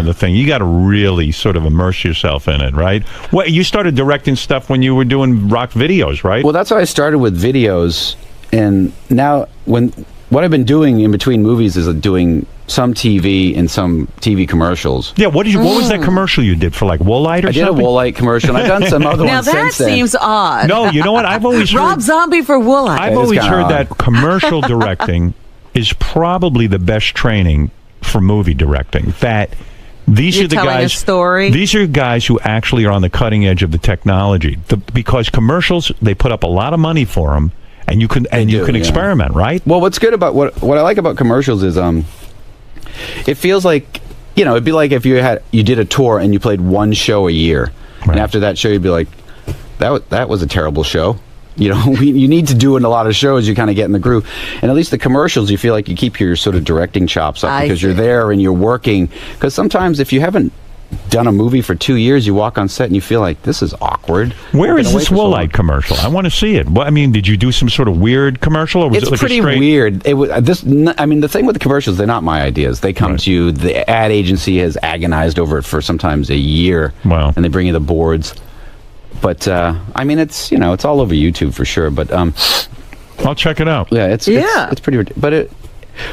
other thing. You got to really sort of immerse yourself in it, right? Well, you started directing stuff when you were doing rock videos, right? Well, that's how I started with videos, and now what I've been doing in between movies is doing some TV and some TV commercials. Yeah, what was that commercial you did for like Woolite or something? I did a Woolite commercial, and I've done some other ones since then. Now that seems odd. No, you know what? I've always Rob Zombie for Woolite. I've always heard that commercial directing is probably the best training for movie directing. That these are the guys. A story. These are guys who actually are on the cutting edge of the technology. Because commercials, they put up a lot of money for them, and you can experiment, right? Well, what's good about what I like about commercials is it feels like, it'd be like if you did a tour and you played one show a year, right. And after that show you'd be like, that was a terrible show. You need to do in a lot of shows. You kind of get in the groove, and at least the commercials, you feel like you keep your sort of directing chops up because you're there and you're working. Because sometimes if you haven't done a movie for 2 years, you walk on set and you feel like this is awkward. Where is this Woolite commercial? I want to see it. Well, I mean, did you do some sort of weird commercial, or was it like pretty weird? It was the thing with the commercials, they're not my ideas. They come to you. The ad agency has agonized over it for sometimes a year. Wow. And they bring you the boards. But it's it's all over YouTube for sure. But I'll check it out. Yeah, it's pretty. But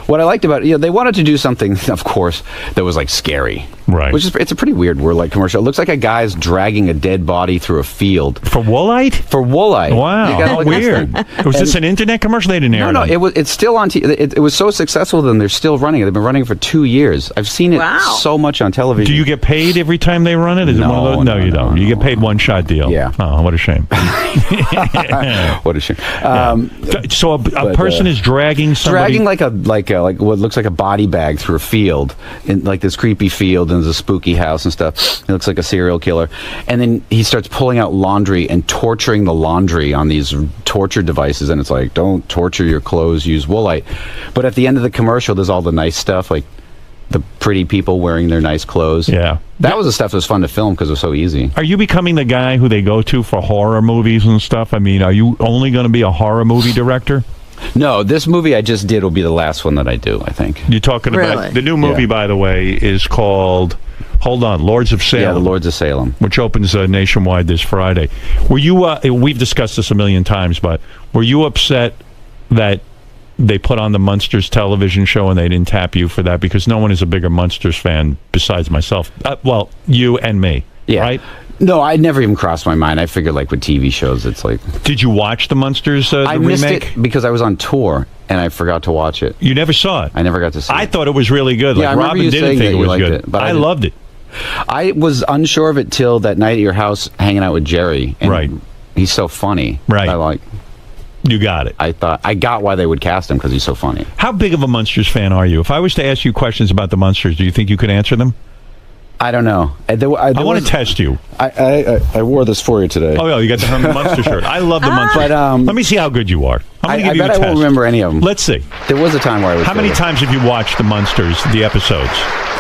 what I liked about it, they wanted to do something, of course, that was like scary. Right. It's a pretty weird Woolite commercial. It looks like a guy's dragging a dead body through a field. For Woolite? For Woolite. Wow. How weird. Was this an internet commercial? They didn't air it. No, it's still on TV. It was so successful then they're still running it. They've been running it for 2 years. I've seen it so much on television. Do you get paid every time they run it? Is it one of those? No, you don't. You get paid one shot deal. Yeah. Oh, what a shame. What a shame. So a person is dragging somebody? Dragging like what looks like a body bag through a field, in like this creepy field, and there's a spooky house and stuff. He looks like a serial killer, and then he starts pulling out laundry and torturing the laundry on these torture devices, and it's like, don't torture your clothes, use Woolite. But at the end of the commercial, there's all the nice stuff, like the pretty people wearing their nice clothes. Yeah. That was the stuff that was fun to film because it was so easy. Are you becoming the guy who they go to for horror movies and stuff? I mean, are you only going to be a horror movie director? No, this movie I just did will be the last one that I do, I think. You're talking about the new movie, by the way, is called, hold on, Lords of Salem. Yeah, The Lords of Salem. Which opens nationwide this Friday. Were you, we've discussed this a million times, but were you upset that they put on the Munsters television show and they didn't tap you for that? Because no one is a bigger Munsters fan besides myself. Well, you and me, right? No, I never even crossed my mind. I figured, like, with TV shows, it's like... Did you watch the Munsters, the remake? I missed it because I was on tour, and I forgot to watch it. You never saw it? I never got to see it. I thought it was really good. Yeah, like, Robin didn't think it was good. But I loved it. I was unsure of it till that night at your house hanging out with Jerry. And he's so funny. Right. You got it. I got why they would cast him, because he's so funny. How big of a Munsters fan are you? If I was to ask you questions about the Munsters, do you think you could answer them? I don't know. I want to test you. I wore this for you today. Oh, yeah, you got the Herman Munster shirt. I love the Munster. But, let me see how good you are. I'm going to give you a test. I won't remember any of them. Let's see. There was a time where I was How many times have you watched the Munsters, the episodes?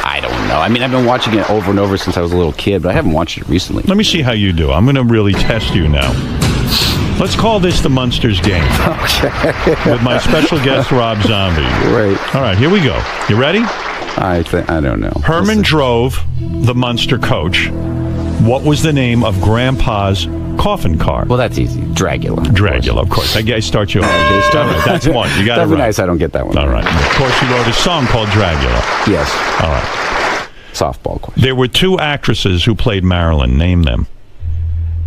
I don't know. I mean, I've been watching it over and over since I was a little kid, but I haven't watched it recently. Let me see how you do. I'm going to really test you now. Let's call this the Munsters game. Okay. With my special guest, Rob Zombie. Right. All right, here we go. You ready? I don't know. Herman drove the Munster coach. What was the name of Grandpa's coffin car? Well, that's easy. Dragula. Dragula, of course. I start you off. That's one. You got it right. That'd be nice. I don't get that one. All right. Of course, you wrote a song called Dragula. Yes. All right. Softball question. There were two actresses who played Marilyn. Name them.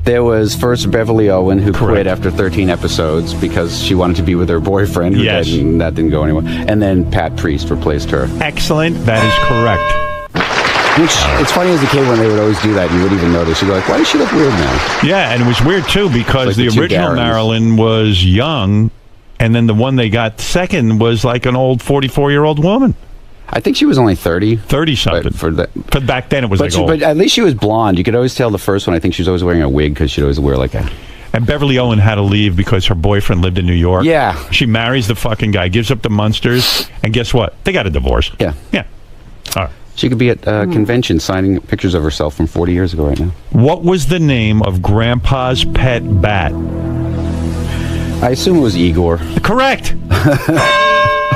There was first Beverly Owen, who quit after 13 episodes because she wanted to be with her boyfriend, who died, and that didn't go anywhere. And then Pat Priest replaced her. Excellent. That is correct. Which, it's funny as a kid when they would always do that, you wouldn't even notice. You'd be like, why does she look weird now? Yeah, and it was weird, too, because the original Marilyn was young, and then the one they got second was like an old 44-year-old woman. I think she was only 30. 30-something. But back then it was old. But at least she was blonde. You could always tell the first one. I think she was always wearing a wig because she'd always wear like a... And Beverly Owen had to leave because her boyfriend lived in New York. Yeah. She marries the fucking guy, gives up the Munsters, and guess what? They got a divorce. Yeah. Yeah. All right. She could be at a convention signing pictures of herself from 40 years ago right now. What was the name of Grandpa's pet bat? I assume it was Igor. Correct.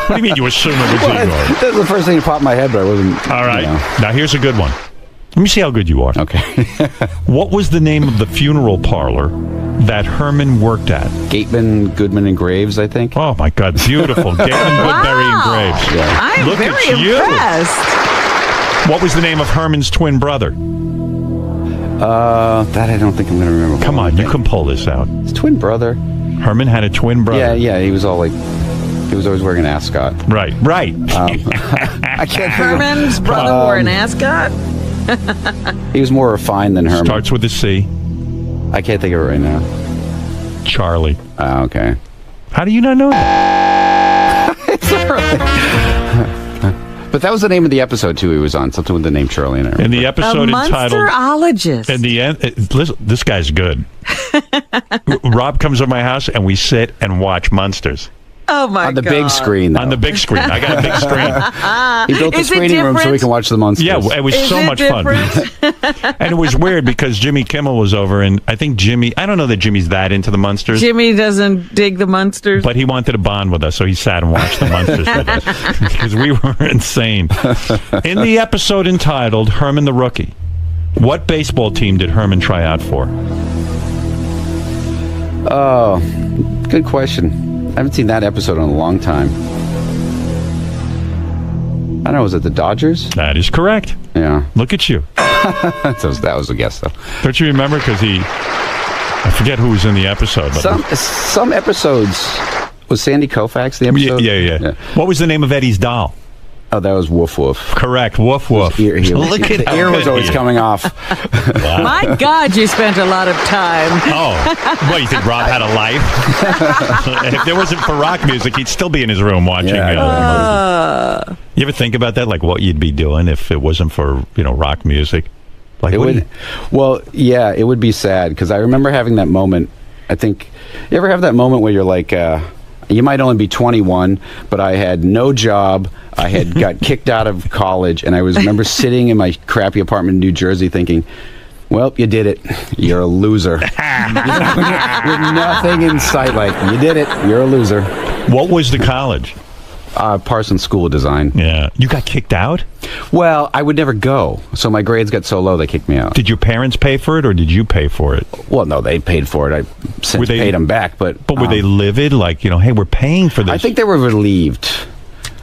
What do you mean you assume it was Igor? That was the first thing that popped in my head, but I wasn't. All right. Now, here's a good one. Let me see how good you are. Okay. What was the name of the funeral parlor that Herman worked at? Gateman, Goodman, and Graves, I think. Oh, my God. Beautiful. Gateman, Woodbury, and Graves. Yeah. I'm Look very at you. impressed. What was the name of Herman's twin brother? That I don't think I'm going to remember. Come on, you can pull this out. His twin brother. Herman had a twin brother. Yeah. He was all like, he was always wearing an ascot. Right. I can't think Herman's brother wore an ascot? He was more refined than Herman. Starts with a C. I can't think of it right now. Charlie. Okay. How do you not know that? But that was the name of the episode, too, he was on. Something with the name Charlie in it. In the episode entitled... Monsterologist. In the end, listen, this guy's good. Rob comes to my house and we sit and watch Munsters. Oh, my God. On the big screen, though. On the big screen. I got a big screen. He built the Is it screening room so we can watch the Munsters. Yeah, it was Is so it much different? fun. And it was weird because Jimmy Kimmel was over, and I think I don't know that Jimmy's that into the Munsters. Jimmy doesn't dig the Munsters. But he wanted to bond with us, so he sat and watched the Munsters with us. Because we were insane. In the episode entitled Herman the Rookie, what baseball team did Herman try out for? Oh, good question. I haven't seen that episode in a long time. I don't know, was it the Dodgers? That is correct. Yeah. Look at you. that was a guess, though. Don't you remember? Because I forget who was in the episode. But some episodes, was Sandy Koufax the episode? Yeah. What was the name of Eddie's doll? Oh, that was Woof Woof. Correct, Woof Woof. Look at the ear was always coming off. Wow. My God, you spent a lot of time. Oh, well, you think Rob had a life? If there wasn't for rock music, he'd still be in his room watching. You ever think about that? Like what you'd be doing if it wasn't for rock music? Like it would. Well, yeah, it would be sad because I remember having that moment. I think you ever have that moment where you're like, you might only be 21, but I had no job. I had got kicked out of college, and I remember sitting in my crappy apartment in New Jersey thinking, well, you did it. You're a loser. With nothing in sight, like, you did it. You're a loser. What was the college? Parsons School of Design. Yeah. You got kicked out? Well, I would never go. So my grades got so low, they kicked me out. Did your parents pay for it, or did you pay for it? Well, no, they paid for it. I since paid them back. But were they livid? Like, hey, we're paying for this. I think they were relieved.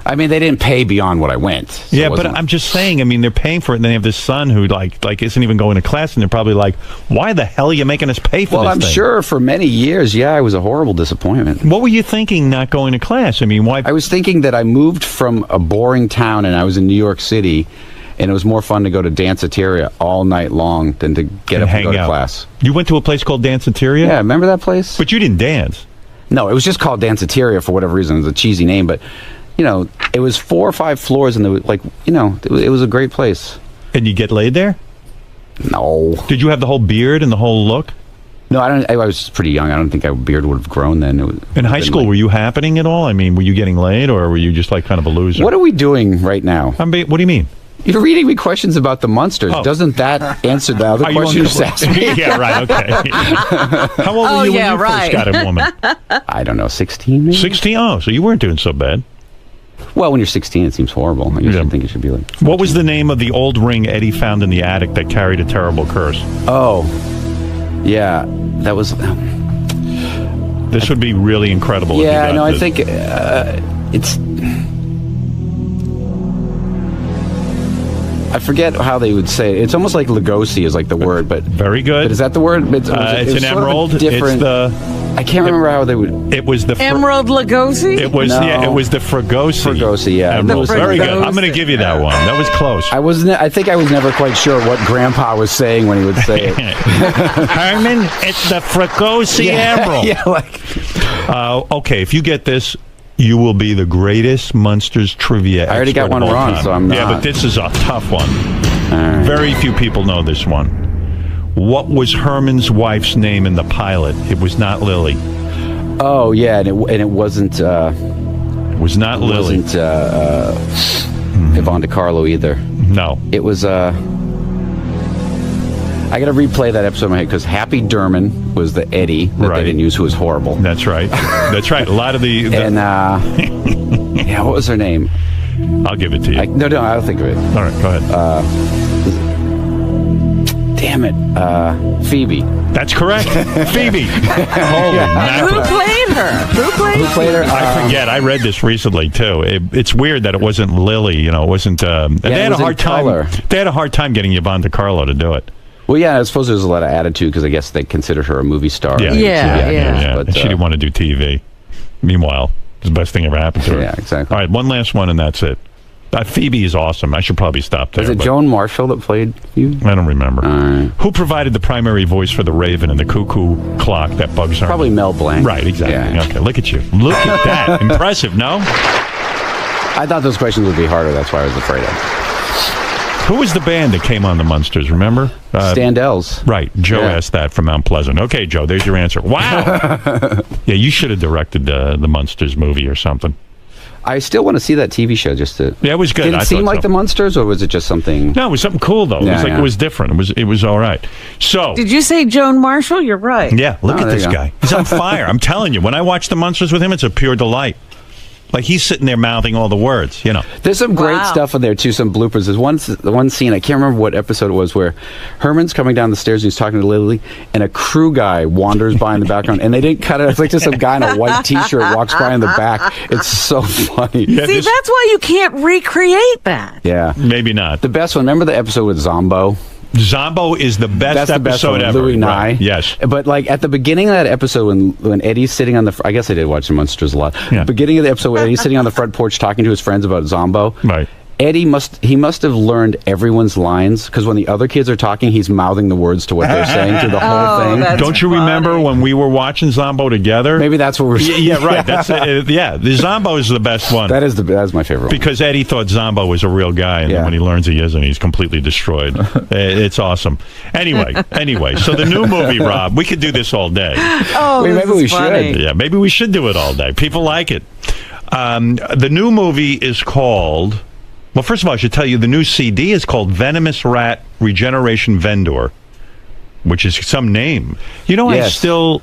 I mean, they didn't pay beyond what I went. So yeah, but I'm just saying, they're paying for it, and they have this son who, like isn't even going to class, and they're probably like, why the hell are you making us pay for this thing? Well, I'm sure for many years, I was a horrible disappointment. What were you thinking not going to class? Why? I was thinking that I moved from a boring town, and I was in New York City, and it was more fun to go to Danceteria all night long than to get up and go to class. You went to a place called Danceteria? Yeah, remember that place? But you didn't dance. No, it was just called Danceteria for whatever reason. It was a cheesy name, but... it was 4 or 5 floors, and it was a great place. And you get laid there? No. Did you have the whole beard and the whole look? No, I don't. I was pretty young. I don't think my beard would have grown then. In high school, were you happening at all? Were you getting laid, or were you just like kind of a loser? What are we doing right now? What do you mean? You're reading me questions about the Munsters. Oh. Doesn't that answer the other question you just asked me? Yeah, right, okay. How old were you when you first got a woman? I don't know, 16 maybe? 16? Oh, so you weren't doing so bad. Well, when you're 16, it seems horrible. I guess I think it should be like 14. What was the name of the old ring Eddie found in the attic that carried a terrible curse? Oh, yeah. That was... This would be really incredible. Yeah, no, I think it's... I forget how they would say it. It's almost like Lugosi is like the word, but... Very good. But is that the word? It's an emerald. Different, I can't remember how they would... It was the... Emerald Lugosi? It was, it was the Fregosi. Fregosi, yeah. Very good. I'm going to give you that one. That was close. I think I was never quite sure what Grandpa was saying when he would say it. Herman, it's the Fregosi emerald. Yeah, like... okay, if you get this... You will be the greatest Munsters trivia I already got one wrong, so I'm not. Yeah, but this is a tough one. Very few people know this one. What was Herman's wife's name in the pilot? It was not Lily. Oh, yeah, and it wasn't... it was not Lily. It wasn't Yvonne DiCarlo either. No. It was... I got to replay that episode in my head because Happy Durman was the Eddie that they didn't use, who was horrible. That's right. That's right. A lot of the... And Yeah, what was her name? I'll give it to you. No, I'll think of it. All right, go ahead. Damn it. Phoebe. That's correct. Phoebe. Holy Who mackerel. played her? Who played her? I forget. I read this recently too. It's weird that it wasn't Lily. It wasn't. They had a hard time. They had a hard time getting Yvonne DiCarlo to do it. Well, yeah, I suppose there's a lot of attitude because I guess they considered her a movie star. Yeah. But, she didn't want to do TV. Meanwhile, it's the best thing ever happened to her. Yeah, exactly. All right, one last one, and that's it. Phoebe is awesome. I should probably stop there. Was it Joan Marshall that played you? I don't remember. Right. Who provided the primary voice for the Raven and the cuckoo clock that bugs her? Probably Mel Blanc. Right, exactly. Yeah. Okay, look at you. Look at that. Impressive, no? I thought those questions would be harder. That's why I was afraid of. Who was the band that came on the Munsters, remember? Standells. Right. Joe asked that from Mount Pleasant. Okay, Joe, there's your answer. Wow. Yeah, you should have directed the Munsters movie or something. I still want to see that TV show just to... Yeah, it was good. Did it seem like the Munsters, or was it just something... No, it was something cool, though. It was different. It was all right. So... Did you say Joan Marshall? You're right. Yeah, look at this guy. He's on fire. I'm telling you, when I watch the Munsters with him, it's a pure delight. Like, he's sitting there mouthing all the words, There's some great stuff in there, too, some bloopers. There's one scene, I can't remember what episode it was, where Herman's coming down the stairs and he's talking to Lily, and a crew guy wanders by in the background, and they didn't cut it. It's like just some guy in a white T-shirt walks by in the back. It's so funny. Yeah, See, that's why you can't recreate that. Yeah. Maybe not. The best one, remember the episode with Zombo? Zombo is the best episode ever. Louis Nye. Right. Yes. But like at the beginning of that episode when Eddie's sitting on the... I guess I did watch the Munsters a lot. Yeah. Beginning of the episode when Eddie's sitting on the front porch talking to his friends about Zombo. Right. Eddie must have learned everyone's lines because when the other kids are talking, he's mouthing the words to what they're saying through the whole thing. Don't you remember when we were watching Zombo together? Maybe that's what we're saying. Yeah, right. That's the Zombo is the best one. That's my favorite one. Because Eddie thought Zombo was a real guy, and then when he learns he isn't, he's completely destroyed. It's awesome. Anyway, so the new movie, Rob, we could do this all day. Maybe we should. Yeah, maybe we should do it all day. People like it. The new movie is called... Well, first of all, I should tell you the new CD is called Venomous Rat Regeneration Vendor, which is some name. I still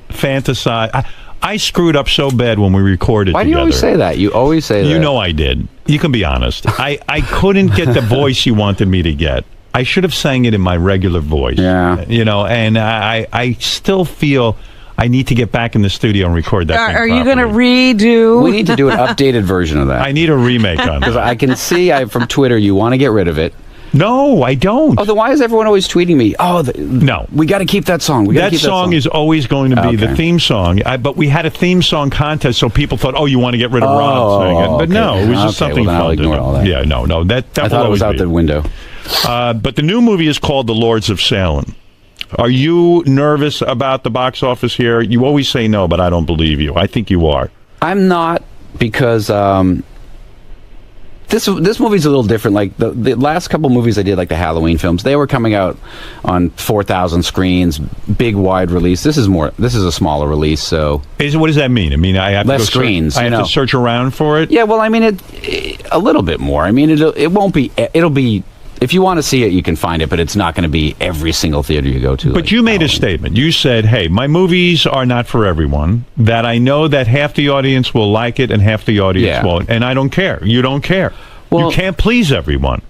fantasize. I screwed up so bad when we recorded Why together. do you always say that? You always say that. You know I did. You can be honest. I couldn't get the voice you wanted me to get. I should have sang it in my regular voice. Yeah. And I still feel... I need to get back in the studio and record that thing Are you going to properly. redo? We need to do an updated version of that. I need a remake on it. Because I can see from Twitter you want to get rid of it. No, I don't. Oh, then why is everyone always tweeting me? No. We got to keep that song. That song is always going to be the theme song. But we had a theme song contest, so people thought, you want to get rid of Rob saying it. But no, it was just something fun. I'll ignore all that. Yeah, no. That I thought it was out the window. But the new movie is called The Lords of Salem. Are you nervous about the box office here? You always say no, but I don't believe you. I think you are. I'm not, because this movie's a little different. Like the last couple movies I did, like the Halloween films, they were coming out on 4,000 screens, big wide release. This is a smaller release. So what does that mean? I mean, I have less to screens. I have to search around for it. Yeah, well, I mean, a little bit more. I mean, it won't be. It'll be. If you want to see it, you can find it, but it's not going to be every single theater you go to. But you made a statement. You said, hey, my movies are not for everyone, that I know that half the audience will like it and half the audience won't, and I don't care. You don't care. Well, you can't please everyone.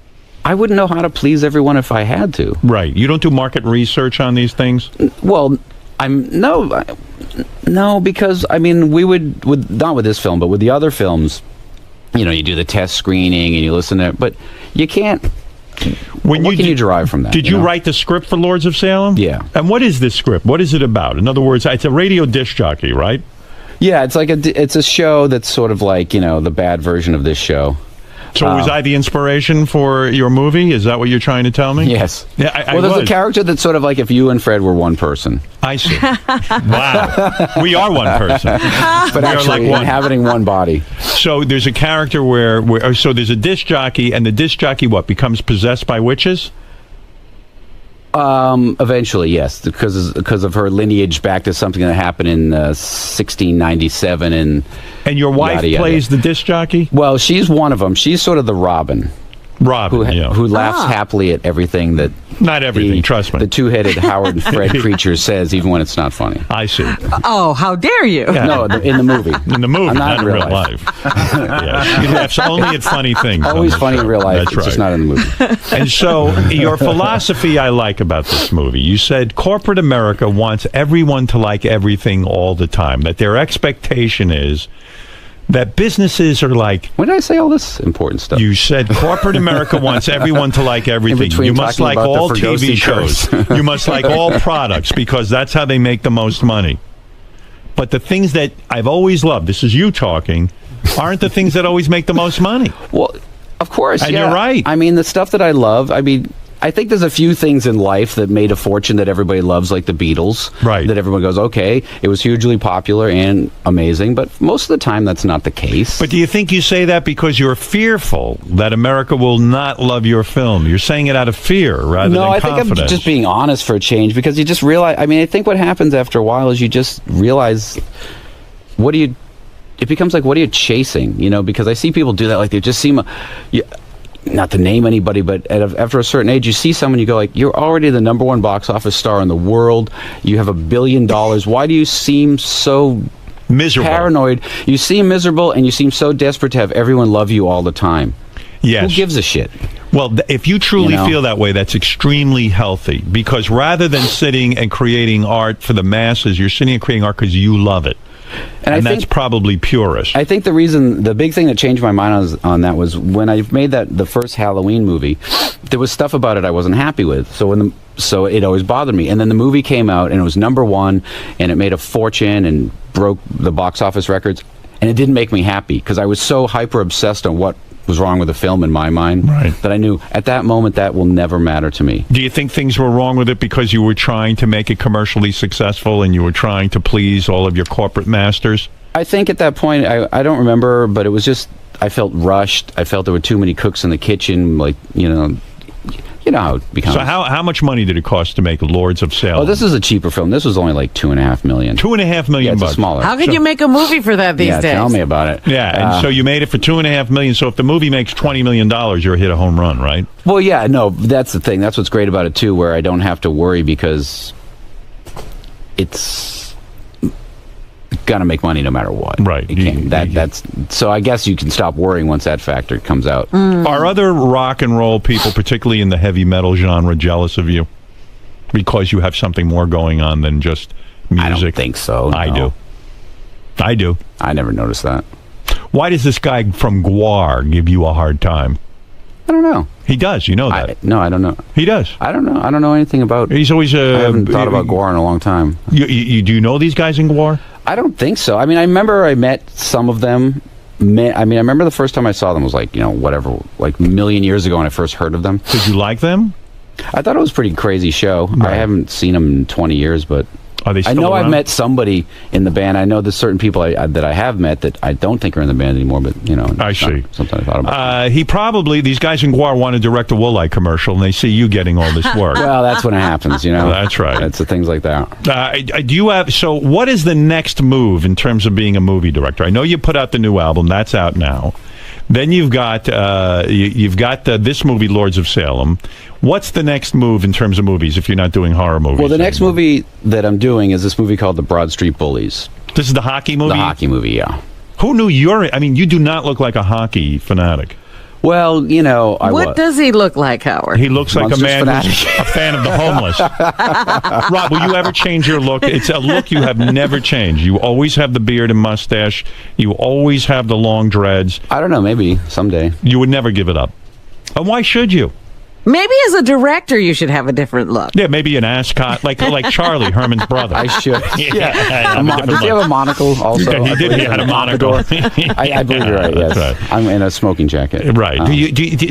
I wouldn't know how to please everyone if I had to. Right. You don't do market research on these things? Well, no, because, I mean, we would not with this film, but with the other films, you do the test screening and you listen to it, but you can't... What can you derive from that? Did you write the script for Lords of Salem? Yeah. And what is this script? What is it about? In other words, it's a radio disc jockey, right? Yeah, it's like it's a show that's sort of like, the bad version of this show. So was I the inspiration for your movie? Is that what you're trying to tell me? Yes. Yeah, well, there's a character that's sort of like if you and Fred were one person. I see. Wow. We are one person. But actually inhabiting one body. So there's a character where so there's a disc jockey, and the disc jockey, becomes possessed by witches? Eventually, yes, because of her lineage back to something that happened in 1697, and your wife plays the disc jockey. Well, she's one of them. She's sort of the Robin. Robin, who laughs happily at everything that... Not everything, trust me. The two-headed Howard and Fred creature says, even when it's not funny. I see. Oh, how dare you? Yeah. No, in the movie. In the movie, not in real life. Yeah. He laughs only at funny things. Always funny in real life. That's it's right. just not in the movie. And so, your philosophy I like about this movie. You said corporate America wants everyone to like everything all the time. That their expectation is that businesses are like... When did I say all this important stuff? You said corporate America wants everyone to like everything. You must like all TV shows. You must like all products because that's how they make the most money. But the things that I've always loved, this is you talking, aren't the things that always make the most money. Well, of course, and you're right. I mean, the stuff that I love, I think there's a few things in life that made a fortune that everybody loves, like the Beatles. Right. That everyone goes, okay, it was hugely popular and amazing, but most of the time that's not the case. But do you think you say that because you're fearful that America will not love your film? You're saying it out of fear rather than confidence. No, I think I'm just being honest for a change, because you just realize, I think what happens after a while is you just realize, it becomes like, what are you chasing? Because I see people do that, like they just seem... not to name anybody, but after a certain age, you see someone, you go like, you're already the #1 box office star in the world. You have $1 billion. Why do you seem so miserable, paranoid? You seem miserable, and you seem so desperate to have everyone love you all the time. Yes. Who gives a shit? Well, if you truly feel that way, that's extremely healthy, because rather than sitting and creating art for the masses, you're sitting and creating art because you love it. And that's probably purest. I think the big thing that changed my mind on that was when I made the first Halloween movie, there was stuff about it I wasn't happy with. So it always bothered me. And then the movie came out, and it was #1, and it made a fortune and broke the box office records. And it didn't make me happy, because I was so hyper obsessed on what was wrong with the film in my mind, that I knew at that moment that will never matter to me. Do you think things were wrong with it because you were trying to make it commercially successful and you were trying to please all of your corporate masters? I think at that point, I don't remember, but it was just, I felt rushed. I felt there were too many cooks in the kitchen, like, you know how it becomes. So how much money did it cost to make Lords of Salem? Oh, this is a cheaper film. This was only like $2.5 million. $2.5 million bucks. Smaller. How can you make a movie for that these days? Tell me about it. Yeah, and so you made it for $2.5 million. So if the movie makes $20 million, you're hit a home run, right? Well, yeah, no, that's the thing. That's what's great about it too, where I don't have to worry, because it's gonna make money no matter what. Right. That's so I guess you can stop worrying once that factor comes out. Are other rock and roll people, particularly in the heavy metal genre, jealous of you because you have something more going on than just music? I don't think so. No. I do. I never noticed that. Why does this guy from Gwar give you a hard time? I don't know. He does. You know that. No, I don't know. He does. I don't know. I don't know anything about... He's always... I haven't thought about Gwar in a long time. Do you know these guys in Gwar? I don't think so. I mean, I remember I met some of them. I remember the first time I saw them was like, whatever, like a million years ago when I first heard of them. Did you like them? I thought it was a pretty crazy show. Right. I haven't seen them in 20 years, but... Are they still I know around? I've met somebody in the band. I know there's certain people that I have met that I don't think are in the band anymore, but, I see. Something I thought about. These guys in Gwar want to direct a Woolite commercial, and they see you getting all this work. Well, that's when it happens, That's right. It's the things like that. So what is the next move in terms of being a movie director? I know you put out the new album. That's out now. Then you've got this movie, Lords of Salem. What's the next move in terms of movies if you're not doing horror movies? Well, the next movie that I'm doing is this movie called The Broad Street Bullies. This is the hockey movie? The hockey movie, yeah. Who knew you do not look like a hockey fanatic. Well, What does he look like, Howard? He looks like Munsters a man who's a fan of the homeless. Rob, will you ever change your look? It's a look you have never changed. You always have the beard and mustache. You always have the long dreads. I don't know, maybe someday. You would never give it up. And why should you? Maybe as a director, you should have a different look. Yeah, maybe an ascot, like Charlie, Herman's brother. I should. Yeah. Does he have a monocle also? He did. He had a monocle. I believe you're right, yes. Right. I'm in a smoking jacket. Right.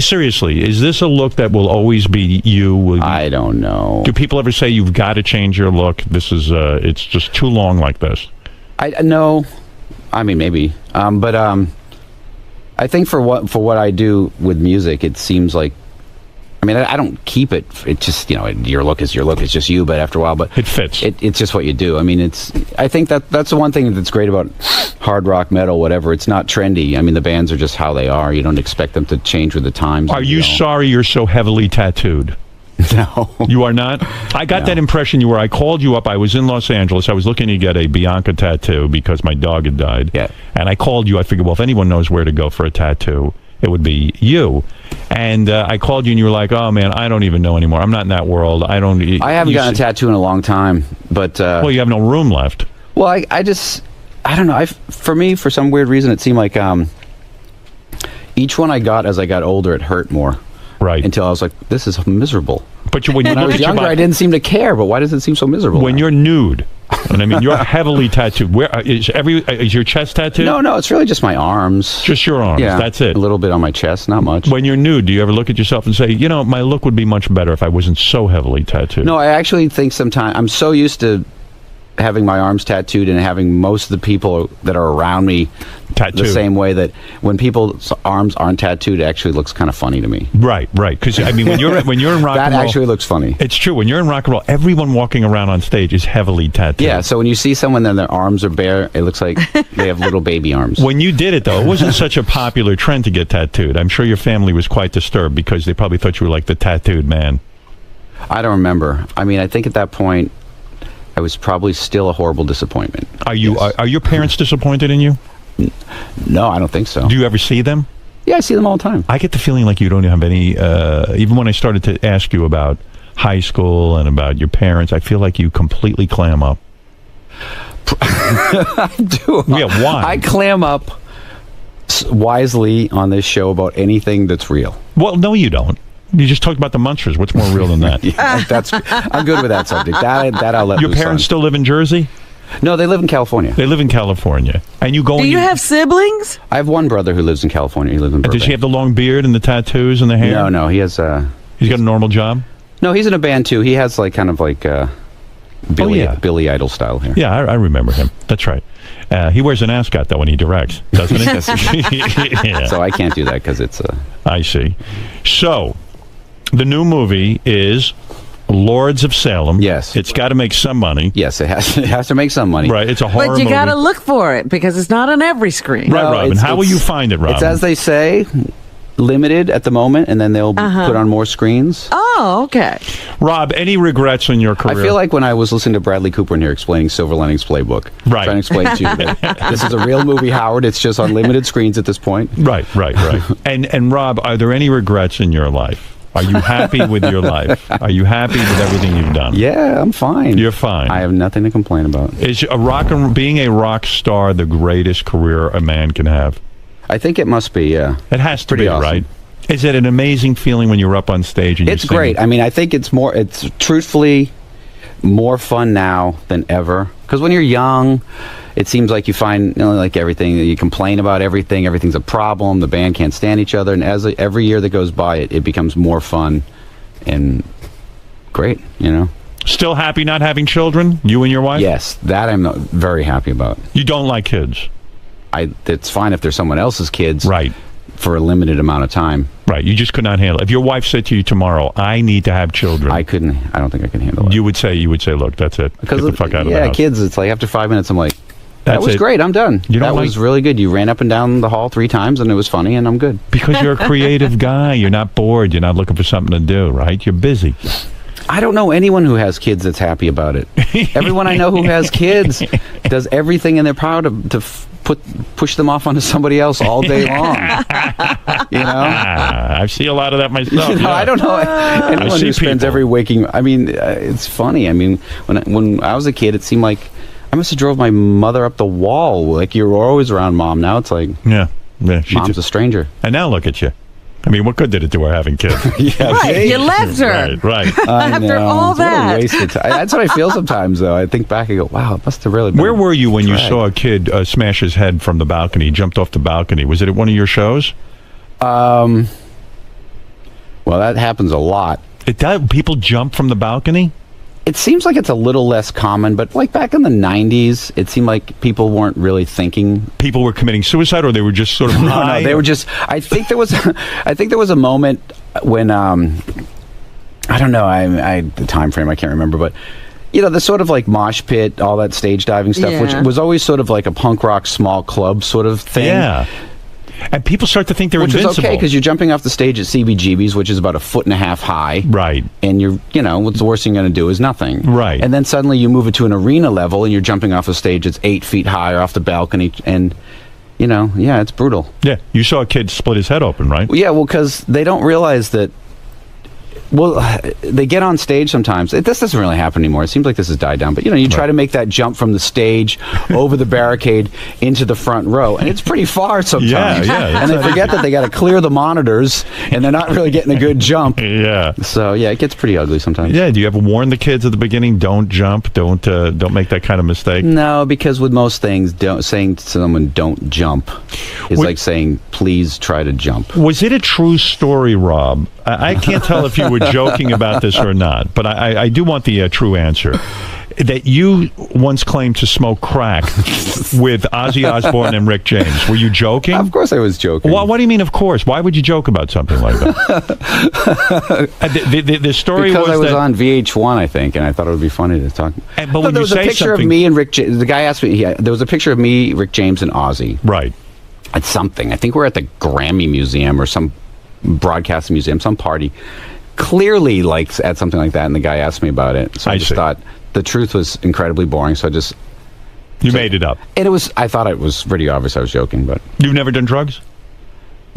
Seriously, is this a look that will always be you? I don't know. Do people ever say you've got to change your look? This is, it's just too long like this. No. I mean, maybe. But I think for what I do with music, it seems like I mean, I don't keep it. It just, your look is your look. It's just you. But after a while, it fits. It's just what you do. I mean, I think that's the one thing that's great about hard rock, metal, whatever. It's not trendy. I mean, the bands are just how they are. You don't expect them to change with the times. Are you sorry you're so heavily tattooed? No. You are not? I got that impression you were. I called you up. I was in Los Angeles. I was looking to get a Bianca tattoo because my dog had died. Yeah. And I called you. I figured, well, if anyone knows where to go for a tattoo, it would be you. And I called you and you were like, oh, man, I don't even know anymore. I'm not in that world. I haven't gotten a tattoo in a long time. But well, you have no room left. Well, I don't know. For me, for some weird reason, it seemed like each one I got as I got older, it hurt more. Right. Until I was like, this is miserable. But when I was younger, I didn't seem to care. But why does it seem so miserable? When you're nude, and I mean, you're heavily tattooed. Where is your chest tattooed? No, it's really just my arms. Just your arms. Yeah, that's it. A little bit on my chest, not much. When you're nude, do you ever look at yourself and say, my look would be much better if I wasn't so heavily tattooed? No, I actually think sometimes I'm so used to having my arms tattooed and having most of the people that are around me tattooed the same way, that when people's arms aren't tattooed, it actually looks kind of funny to me. Right. Because I mean, when you're in rock that and roll, that actually looks funny. It's true. When you're in rock and roll, everyone walking around on stage is heavily tattooed. Yeah. So when you see someone and their arms are bare, it looks like they have little baby arms. When you did it, though, it wasn't such a popular trend to get tattooed. I'm sure your family was quite disturbed because they probably thought you were like the tattooed man. I don't remember. I mean, I think at that point, I was probably still a horrible disappointment. Are your parents disappointed in you? No, I don't think so. Do you ever see them? Yeah, I see them all the time. I get the feeling like you don't have any, even when I started to ask you about high school and about your parents, I feel like you completely clam up. I do. Yeah, why? I clam up wisely on this show about anything that's real. Well, no, you don't. You just talked about the Munsters. What's more real than that? Yeah, I'm good with that subject. That I'll let Your parents still live in Jersey? No, they live in California. They live in California. And you go. Do you have siblings? I have one brother who lives in California. He lives in Burbank. Does he have the long beard and the tattoos and the hair? No, he has. He's got a normal job? No, he's in a band too. He has Billy Idol style hair. Yeah, I remember him. That's right. He wears an ascot, though, when he directs, doesn't he? Yeah. So I can't do that because it's I see. So, the new movie is Lords of Salem. Yes. It's got to make some money. Yes, it has to make some money. Right, it's a horror movie. But you got to look for it because it's not on every screen. Right, Robin. How will you find it, Robin? It's as they say, limited at the moment, and then they'll put on more screens. Oh, okay. Rob, any regrets in your career? I feel like when I was listening to Bradley Cooper in here explaining Silver Linings Playbook, trying to explain to you that this is a real movie, Howard. It's just on limited screens at this point. Right. And Rob, are there any regrets in your life? Are you happy with your life? Are you happy with everything you've done? Yeah, I'm fine. You're fine. I have nothing to complain about. Is being a rock star the greatest career a man can have? I think it must be, yeah. It has to be, awesome. Right? Is it an amazing feeling when you're up on stage and it's great. I mean, I think it's truthfully more fun now than ever. Because when you're young, it seems like you find like everything, you complain about everything, everything's a problem, the band can't stand each other, and as every year that goes by, it becomes more fun and great, Still happy not having children, you and your wife? Yes, that I'm very happy about. You don't like kids? It's fine if there's someone else's kids. Right. For a limited amount of time. Right, you just could not handle it. If your wife said to you tomorrow, I need to have children. I don't think I can handle it. You would say, look, that's it. Get the fuck out of the house. Yeah, kids, it's like after 5 minutes, I'm like, that was great, I'm done. That was really good. You ran up and down the hall 3 times, and it was funny, and I'm good. Because you're a creative guy. You're not bored. You're not looking for something to do, right? You're busy. I don't know anyone who has kids that's happy about it. Everyone I know who has kids does everything in their power to push them off onto somebody else all day long. I see a lot of that myself. I don't know anyone who spends every waking. I mean, it's funny. I mean, when I was a kid, it seemed like I must have drove my mother up the wall. Like you were always around mom. Now it's like mom's a stranger. And now look at you. I mean, what good did it do her having kids? Right, you left her. Right. After all that. What a waste of time. That's what I feel sometimes, though. I think back and go, wow, it must have really been. Where were you when you saw a kid smash his head from the balcony, jumped off the balcony? Was it at one of your shows? Well, that happens a lot. People jump from the balcony? It seems like it's a little less common, but like back in the 90s, it seemed like people weren't really thinking. People were committing suicide, or they were just sort of No, they were just. I think there was a moment when I don't know. I the time frame I can't remember, but the sort of like mosh pit, all that stage diving stuff, which was always sort of like a punk rock small club sort of thing. Yeah. And people start to think they're invincible. Which is okay, because you're jumping off the stage at CBGB's, which is about 1.5 feet high. Right. And what's the worst thing you're going to do is nothing. Right. And then suddenly you move it to an arena level, and you're jumping off a stage that's 8 feet high or off the balcony, and, it's brutal. Yeah. You saw a kid split his head open, right? Yeah, well, because they don't realize that. Well, they get on stage sometimes. This doesn't really happen anymore. It seems like this has died down. But, you try to make that jump from the stage over the barricade into the front row. And it's pretty far sometimes. Yeah. And they forget that they got to clear the monitors, and they're not really getting a good jump. Yeah. So, it gets pretty ugly sometimes. Yeah. Do you ever warn the kids at the beginning, don't jump, don't make that kind of mistake? No, because with most things, saying to someone, don't jump, is like saying, please try to jump. Was it a true story, Rob? I can't tell if you were joking about this or not, but I do want the true answer. That you once claimed to smoke crack with Ozzy Osbourne and Rick James. Were you joking? Of course I was joking. What do you mean, of course? Why would you joke about something like that? the story because was I was on VH1, I think, and I thought it would be funny to talk. But when there was a picture of me and Rick James. The guy asked me, there was a picture of me, Rick James, and Ozzy. Right. At something. I think we're at the Grammy Museum or some broadcasting museum, some party. Clearly, at something like that, and the guy asked me about it. So I just thought the truth was incredibly boring, so I just... You made it up. And I thought it was pretty obvious I was joking, but... You've never done drugs?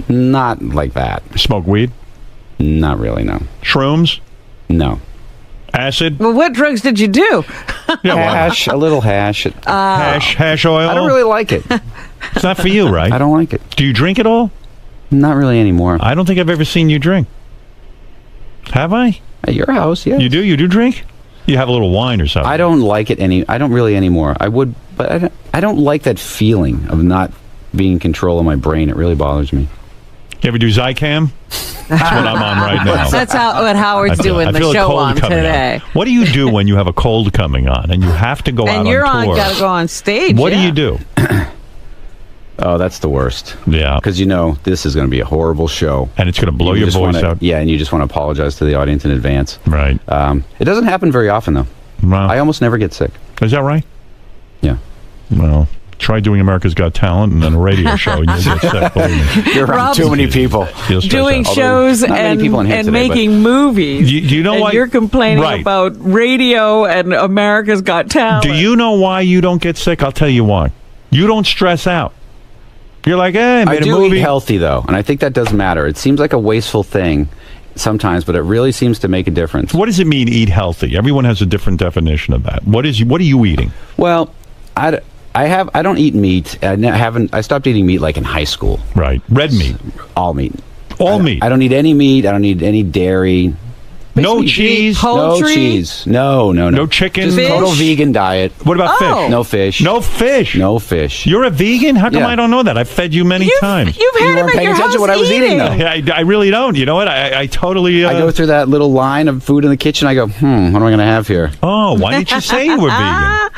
Not like that. Smoke weed? Not really, no. Shrooms? No. Acid? Well, what drugs did you do? Hash, a little hash. Hash oil? I don't really like it. It's not for you, right? I don't like it. Do you drink at all? Not really anymore. I don't think I've ever seen you drink. Have I? At your house, yes. You do? You do drink? You have a little wine or something. I don't like it I don't really anymore. I would, but I don't like that feeling of not being in control of my brain. It really bothers me. You ever do Zycam? That's what I'm on right now. That's what Howard's doing the show on today. What do you do when you have a cold coming on and you have to go out on tour? And you're got to go on stage. What do you do? Oh, that's the worst. Yeah. Because this is going to be a horrible show. And it's going to blow your voice out. Yeah, and you just want to apologize to the audience in advance. Right. It doesn't happen very often, though. Wow. I almost never get sick. Is that right? Yeah. Well, try doing America's Got Talent and then a radio show and you'll get sick, believe me. You're around too many people. Doing shows and today, making movies. Do you know why you're complaining about radio and America's Got Talent? Do you know why you don't get sick? I'll tell you why. You don't stress out. You're like, hey, I made a movie. Eat healthy, though, and I think that does matter. It seems like a wasteful thing sometimes, but it really seems to make a difference. What does it mean, eat healthy? Everyone has a different definition of that. What are you eating? Well, I don't eat meat. I stopped eating meat like in high school. Right. Red meat. All meat. All meat. I don't eat any meat. I don't eat any dairy. No cheese? No cheese. No. No chicken? Just total vegan diet. What about fish? No fish. No fish? No fish. You're a vegan? How come I don't know that? I've fed you many times. You've had him at your house what I was eating, though. I really don't. You know what? I totally... I go through that little line of food in the kitchen. I go, what am I going to have here? Oh, why didn't you say you were vegan?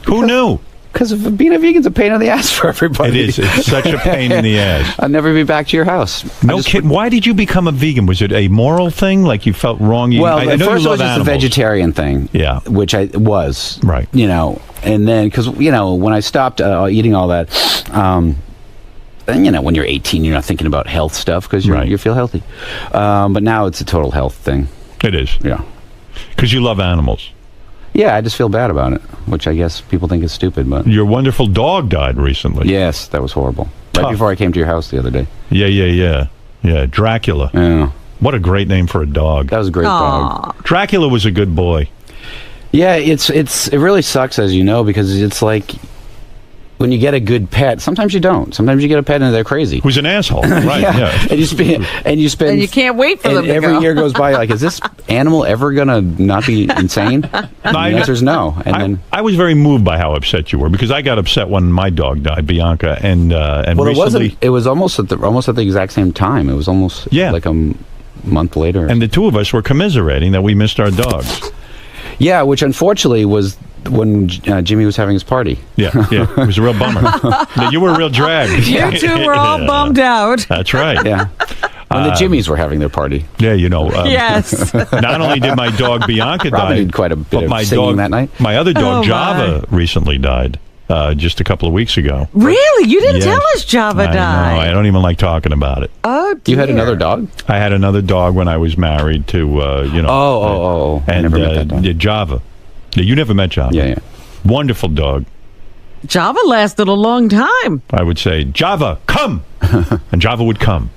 Who knew? Because being a vegan's a pain in the ass for everybody. It is. It's such a pain in the ass. I'll never be back to your house. No kidding. Why did you become a vegan? Was it a moral thing? Like you felt wrong? Well, at first it was just a vegetarian thing. Yeah. Which I was. Right. And then, because, when I stopped eating all that, then, when you're 18, you're not thinking about health stuff because you feel healthy. But now it's a total health thing. It is. Yeah. Because you love animals. Yeah, I just feel bad about it, which I guess people think is stupid. But your wonderful dog died recently. Yes, that was horrible. Right before I came to your house the other day. Yeah, Dracula. Yeah. What a great name for a dog. That was a great dog. Dracula was a good boy. Yeah, it really sucks, as you know, because it's like when you get a good pet, sometimes you don't. Sometimes you get a pet and they're crazy. Who's an asshole, right? Yeah. And you spend, and you can't wait for them to every year goes by. Like, is this animal ever gonna not be insane? And the answer is no. And I was very moved by how upset you were because I got upset when my dog died, Bianca, and well, recently it was almost at the exact same time. It was almost like a month later. And the two of us were commiserating that we missed our dogs. Yeah, which unfortunately was when Jimmy was having his party. Yeah, it was a real bummer. You were a real drag. You two were all bummed out. That's right. Yeah. When the Jimmies were having their party. Yeah, you know. Yes. Not only did my dog Bianca Robin die, did quite a bit but of my singing dog that night. My other dog Oh, Java recently died just a couple of weeks ago. Really? You didn't Yes. tell us Java I died. know. I don't even like talking about it. Oh, dear. You had another dog? I had another dog when I was married to, you know. Oh. I And never met that dog. Java. Yeah, you never met Java. Yeah. Wonderful dog. Java lasted a long time. I would say, Java, come! And Java would come.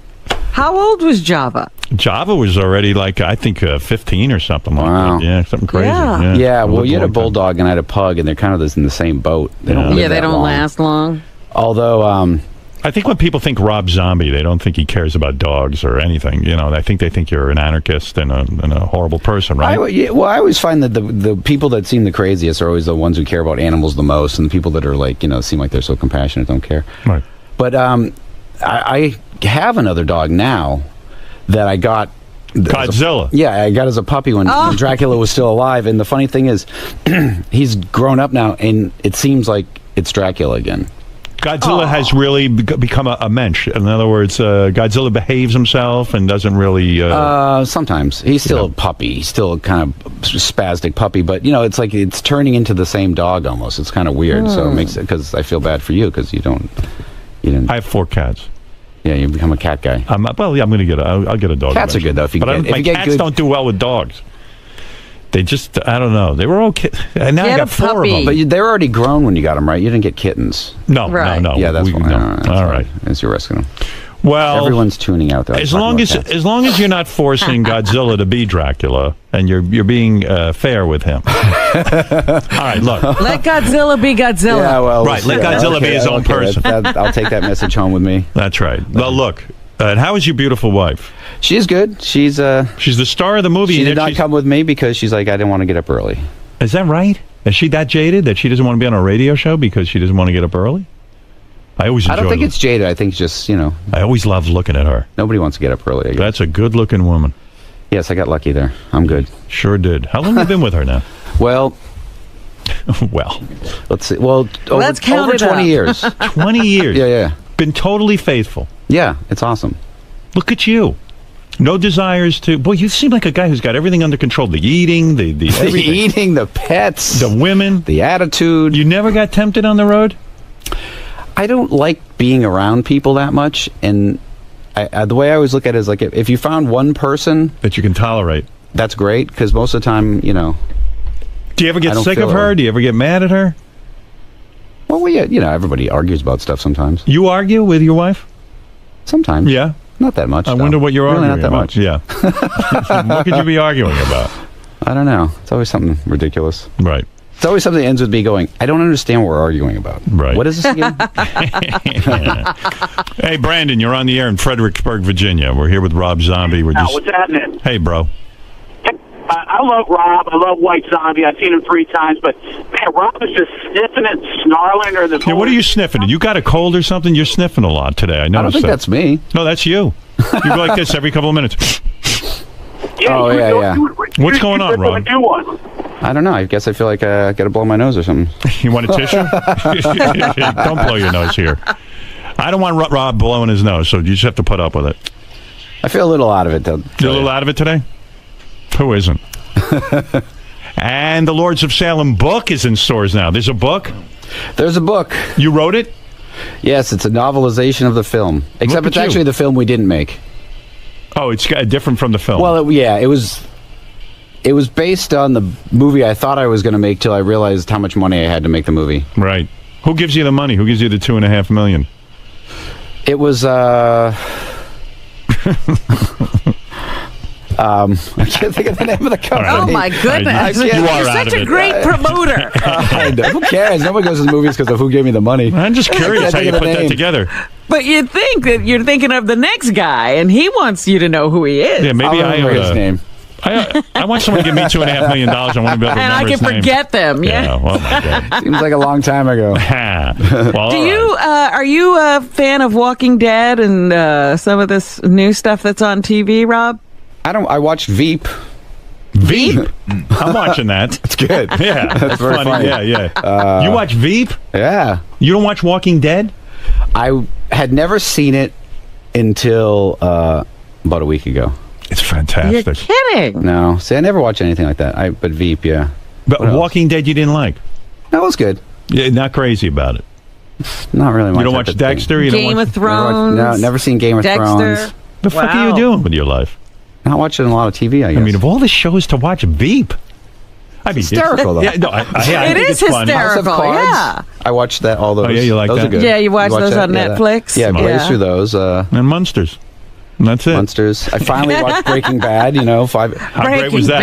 How old was Java? Java was already like, I think, 15 or something like Wow. that. Yeah, something crazy. Yeah. Yeah, well, lived you had a long time. bulldog and I had a pug, and they're kind of in the same boat. They don't live Yeah, they that don't long. last long. Although, I think when people think Rob Zombie, they don't think he cares about dogs or anything. You know, I think they think you're an anarchist and a horrible person, right? I always find that the people that seem the craziest are always the ones who care about animals the most, and the people that are like, seem like they're so compassionate don't care. Right. But I have another dog now that I got. Godzilla. Yeah, I got as a puppy when Dracula was still alive. And the funny thing is, he's grown up now, and it seems like it's Dracula again. Godzilla has really become a mensch. In other words, Godzilla behaves himself and doesn't really... Sometimes. He's still a puppy. He's still a kind of spastic puppy. But, it's like it's turning into the same dog almost. It's kind of weird. So it makes it... Because I feel bad for you because you didn't... I have 4 cats. Yeah, you become a cat guy. I'm going to get I'll get a dog. Cats are good, though. My cats don't do well with dogs. They just, I don't know. They were okay. And now I got 4 of them. But they were already grown when you got them, right? You didn't get kittens. No. Yeah, that's fine. All right. As you're rescuing them. Well, everyone's tuning out. Though, as long as you're not forcing Godzilla to be Dracula, and you're being fair with him. All right, look. Let Godzilla be Godzilla. Yeah, well, right. Let Godzilla be his own person. I'll take that message home with me. That's right. Well, look. And how is your beautiful wife? She's good. She's the star of the movie. She did not come with me because she's like, I didn't want to get up early. Is that right? Is she that jaded that she doesn't want to be on a radio show because she doesn't want to get up early? I don't think it's jaded. I think it's just, I always love looking at her. Nobody wants to get up early. That's a good-looking woman. Yes, I got lucky there. I'm good. Sure did. How long have you been with her now? Well, let's see. Well, let's count over 20 years. 20 years. Yeah. Been totally faithful. Yeah, it's awesome. Look at you. No desires to... Boy, you seem like a guy who's got everything under control. The eating, the eating, the pets. The women. The attitude. You never got tempted on the road? I don't like being around people that much. And the way I always look at it is like if you found one person... that you can tolerate. That's great, because most of the time, Do you ever get sick of her? Do you ever get mad at her? Well, everybody argues about stuff sometimes. You argue with your wife? Sometimes. Yeah. Not that much. I wonder what you're arguing not that about. Much. Yeah. What could you be arguing about? I don't know. It's always something ridiculous. Right. It's always something that ends with me going, I don't understand what we're arguing about. Right. What is this again? Hey, Brandon, you're on the air in Fredericksburg, Virginia. We're here with Rob Zombie. What's happening? Hey, bro. I love Rob. I love White Zombie. I've seen him 3 times, but man, Rob is just sniffing and snarling. Or Yeah, what are you sniffing? You got a cold or something? You're sniffing a lot today. I don't think that's me. No, that's you. You go like this every couple of minutes. Yeah. What's going on, Rob? I don't know. I guess I feel like I got to blow my nose or something. You want a tissue? Don't blow your nose here. I don't want Rob blowing his nose, so you just have to put up with it. I feel a little out of it, though. You're a little out of it today? Who isn't? And the Lords of Salem book is in stores now. There's a book? There's a book. You wrote it? Yes, it's a novelization of the film. Except it's actually the film we didn't make. Oh, it's different from the film. Well, it was based on the movie I thought I was going to make till I realized how much money I had to make the movie. Right. Who gives you the money? Who gives you the $2.5 million? It was I can't think of the name of the company. Oh my goodness! You're such a great promoter. Who cares? Nobody goes to the movies because of who gave me the money. I'm just curious how you put that together. But you'd think that you're thinking of the next guy, and he wants you to know who he is. Yeah, maybe I remember his name. I want someone to give me $2.5 million. I want to be able to remember and I can his name. forget them. Yeah. Oh my God. Seems like a long time ago. Well, Do you are you a fan of Walking Dead and some of this new stuff that's on TV, Rob? I watched Veep. Veep? I'm watching that. It's good. Yeah, that's very funny. Yeah. You watch Veep? Yeah. You don't watch Walking Dead? I had never seen it until about a week ago. It's fantastic. You're kidding. No, see, I never watch anything like that. But Veep, yeah. But Walking Dead, you didn't like? That was good. Yeah, not crazy about it. Not really. You don't watch Dexter? You Game of Thrones? Never seen Game of Thrones. The fuck are you doing with your life? Not watching a lot of TV, I guess. I mean, of all the shows to watch, Veep. I mean, hysterical, though. Yeah, no, I it think is it's funny. hysterical, yeah. I watched that, all those. Oh, yeah, you like those that? Are good. Yeah, you watch those on Netflix? Yeah, blaze through those. And Munsters. And that's it. Munsters. I finally watched Breaking Bad, How great was that?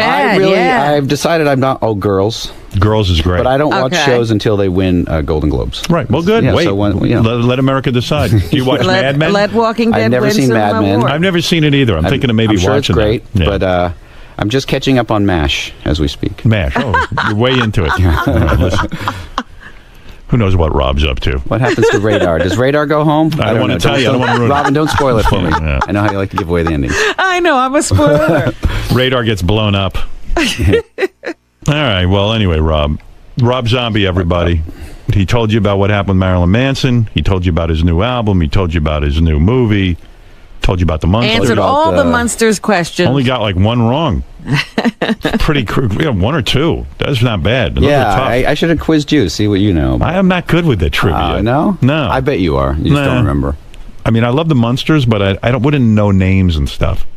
I've decided I'm not... Oh, Girls. Girls is great. But I don't watch shows until they win Golden Globes. Right. Well, good. Yeah, Wait. so let America decide. Do you watch Mad Men? Let Walking Dead I've never seen Mad Men. I've never seen it either. I'm thinking of maybe sure watching it's great, but I'm just catching up on MASH as we speak. MASH. Oh, you're way into it. All right, listen. Who knows what Rob's up to? What happens to Radar? Does Radar go home? I don't want to tell you. I don't want to ruin Robin, don't spoil it for me. Yeah. I know how you like to give away the endings. I know. I'm a spoiler. Radar gets blown up. All right. Well, anyway, Rob Zombie, everybody. He told you about what happened with Marilyn Manson. He told you about his new album. He told you about his new movie. Told you about the Munsters. Answered all the Munsters questions. Only got like one wrong. Pretty one or two. That's not bad. Those are tough. I should have quizzed you, see what you know. I am not good with the trivia. No? No. I bet you are. You just don't remember. I mean, I love the Munsters, but I wouldn't know names and stuff.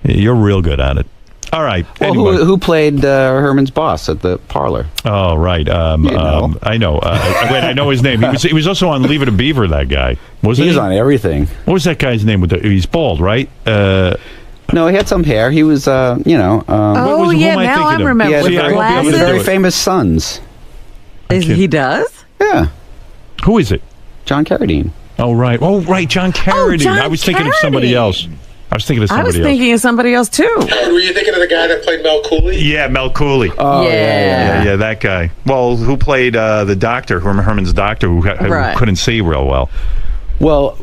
You're real good at it. All right. Well, anyway. who played Herman's boss at the parlor? Oh, right. I know. Wait, I know his name. He was also on Leave It to Beaver, that guy. Wasn't he? He was on everything. What was that guy's name? He's bald, right? No, he had some hair. He was, now I remember. He had With the very famous sons. He does? Yeah. Who is it? John Carradine. Oh, right. John Carradine. John I was thinking of somebody else. I was thinking of somebody else, too. Were you thinking of the guy that played Mel Cooley? Yeah, Mel Cooley. Oh, yeah, that guy. Well, who played the doctor, Herman's doctor, who couldn't see real well? Well,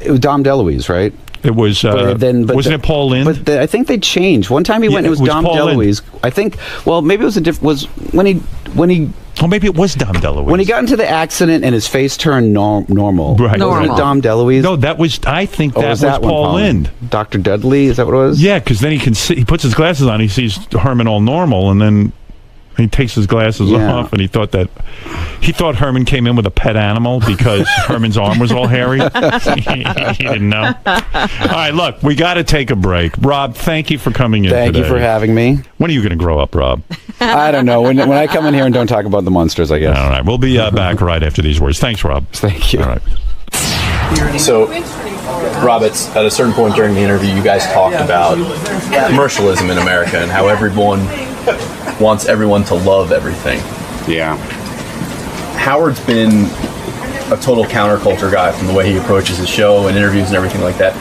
it was Dom DeLuise, right? It was, wasn't it Paul Lynde? But I think they changed. One time he went, it was Dom DeLuise. I think, well, maybe it was when he... Oh, maybe it was Dom DeLuise. When he got into the accident and his face turned normal. Right. Wasn't it Dom DeLuise? No, I think that was Paul Lynde. Dr. Dudley, is that what it was? Yeah, because then he can see, he puts his glasses on, he sees Herman all normal, and then he takes his glasses off, and he thought Herman came in with a pet animal because Herman's arm was all hairy. He didn't know. All right, look, we got to take a break. Rob, thank you for coming in Thank today. you for having me. When are you going to grow up, Rob? I don't know. When I come in here and don't talk about the Munsters, I guess. All right, we'll be back right after these words. Thanks, Rob. Thank you. All right. So, Rob, at a certain point during the interview, you guys talked about commercialism in America and how everyone wants everyone to love everything. Yeah. Howard's been a total counterculture guy from the way he approaches his show and interviews and everything like that.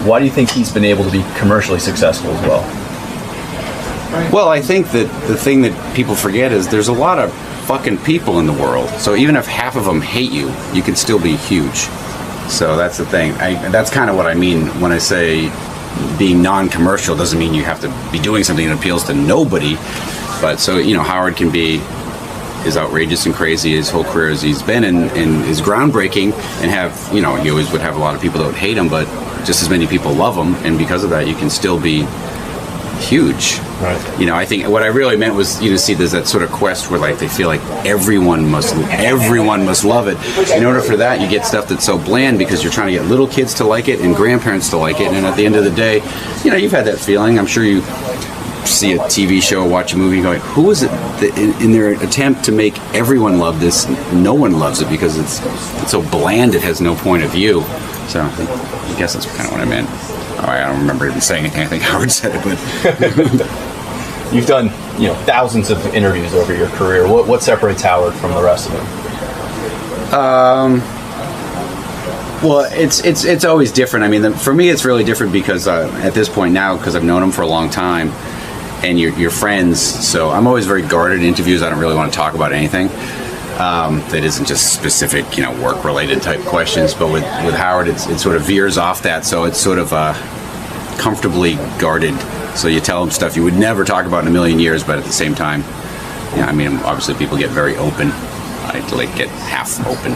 Why do you think he's been able to be commercially successful as well? Well, I think that the thing that people forget is there's a lot of fucking people in the world. So even if half of them hate you, you can still be huge. So that's the thing. That's kind of what I mean when I say being non-commercial doesn't mean you have to be doing something that appeals to nobody. But so, Howard can be as outrageous and crazy his whole career as he's been and is groundbreaking and have, he always would have a lot of people that would hate him, but just as many people love him. And because of that, you can still be huge. Right. I think what I really meant was, see, there's that sort of quest where they feel like everyone must love it. In order for that, you get stuff that's so bland because you're trying to get little kids to like it and grandparents to like it. And at the end of the day, you've had that feeling. I'm sure you see a TV show or watch a movie going, who is it that in their attempt to make everyone love this, no one loves it because it's so bland it has no point of view. So I guess that's kind of what I meant. I don't remember even saying anything. I think Howard said it, but you've done thousands of interviews over your career. What separates Howard from the rest of them? Well, it's always different. I mean, for me, it's really different because at this point now, because I've known him for a long time, and you're friends. So I'm always very guarded in interviews. I don't really want to talk about anything that isn't just specific, work-related type questions. But with Howard, it sort of veers off that. So it's sort of comfortably guarded. So you tell him stuff you would never talk about in a million years, but at the same time, obviously people get very open. I get half open.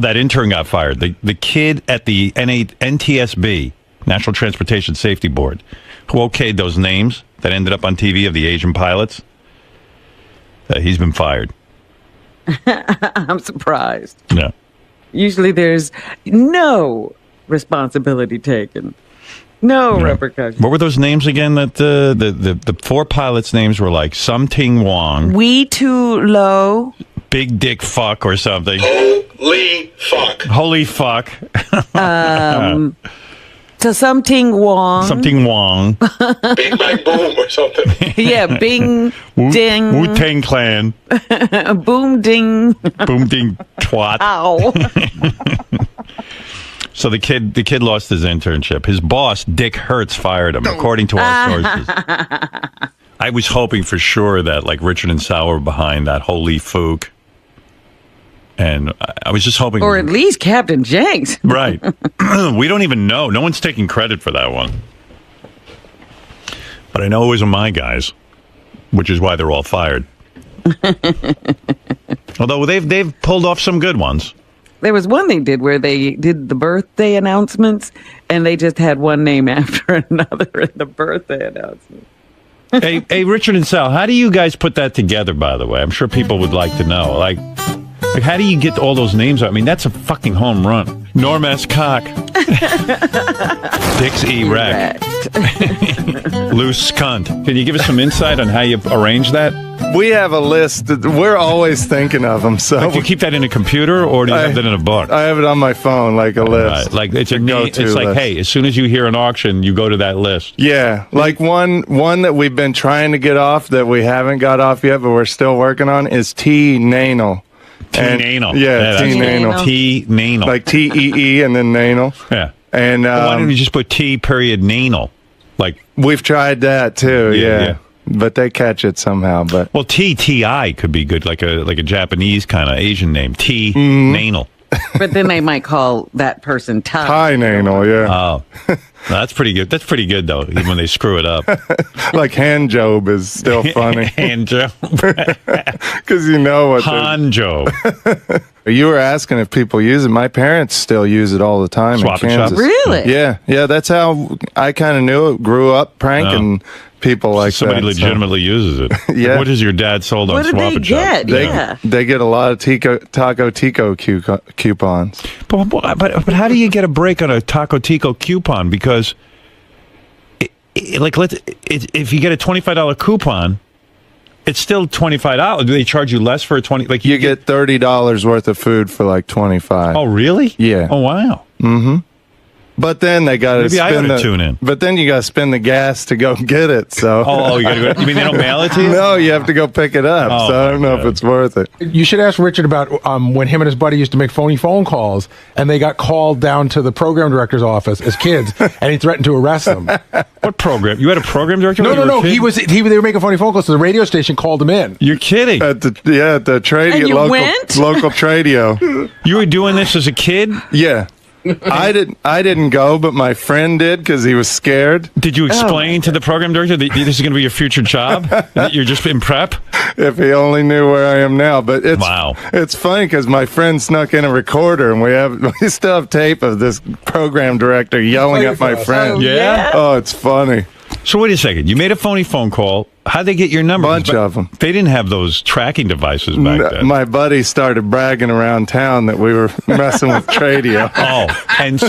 that intern got fired. The kid at the NTSB, National Transportation Safety Board, who okayed those names that ended up on TV of the Asian pilots, he's been fired. I'm surprised. Yeah. Usually there's no responsibility taken. No repercussions. What were those names again? That the 4 pilots' names were like Something Wong. We Too Low. Big Dick Fuck or something. Holy fuck. Holy fuck. So Something Wong. Something Wong. Big Bang Boom or something. Yeah, Bing Ding. Wu-Tang Clan. Boom Ding. Boom Ding Twat. Ow. So the kid lost his internship. His boss, Dick Hertz, fired him, according to our sources. I was hoping for sure that like Richard and Sal were behind that holy fook. And I was just hoping... Or at least Captain Jenks. Right. We don't even know. No one's taking credit for that one. But I know it was my guys, which is why they're all fired. Although they've pulled off some good ones. There was one they did where they did the birthday announcements, and they just had one name after another in the birthday announcement. Hey, Richard and Sal, how do you guys put that together, by the way? I'm sure people would like to know. Like how do you get all those names out? I mean, that's a fucking home run. Norm S. Cock. Dix Erect. Loose cunt. Can you give us some insight on how you arrange that? We have a list. We're always thinking of them. So do you keep that in a computer or do you have that in a book? I have it on my phone, like a list. Right. Like it's like, list. Hey, as soon as you hear an auction, you go to that list. Yeah, like one that we've been trying to get off that we haven't got off yet, but we're still working on is T. Nanal. T-Nanal. Yeah, T-Nanal. T-Nanal. Like T-E-E and then Nanal. Yeah. And why don't you just put T.Nanal? Like we've tried that too, yeah. But they catch it somehow. But well, T.I. could be good, like a Japanese kind of Asian name. T-Nanal. But then they might call that person Thai Nanal, yeah. Oh. That's pretty good. That's pretty good, though, even when they screw it up. Like hand job is still funny. Hand job. Because you know what. Han job. You were asking if people use it. My parents still use it all the time in Kansas. Really? Yeah. That's how I kind of knew it. Grew up pranking people like somebody that. Somebody legitimately uses it. Yeah. What has your dad sold on Swap and Shop? They get a lot of Taco Tico coupons. But how do you get a break on a Taco Tico coupon? Because if you get a $25 coupon, it's still $25. Do they charge you less for a 20? Like you get $30 worth of food for like 25. Oh, really? Yeah. Oh, wow. Mm-hmm. But then they got to spend tune in. But then you got to spend the gas to go get it. So you got to go. You mean they don't mail it to you? No, you have to go pick it up. So I don't know if it's worth it. You should ask Richard about when him and his buddy used to make phony phone calls, and they got called down to the program director's office as kids, and he threatened to arrest them. What program? You had a program director? No. They were making phony phone calls, so the radio station called him in. You're kidding? At the tradio, and you went? Local tradio. You were doing this as a kid? Yeah. I didn't go, but my friend did because he was scared. Did you explain to the program director that this is going to be your future job? That you're just in prep? If he only knew where I am now. But it's funny because my friend snuck in a recorder, and we still have tape of this program director yelling at my friend. Oh, yeah? Oh, it's funny. So wait a second. You made a phony phone call. How'd they get your number? Bunch of them. They didn't have those tracking devices back then. My buddy started bragging around town that we were messing with Tradio. And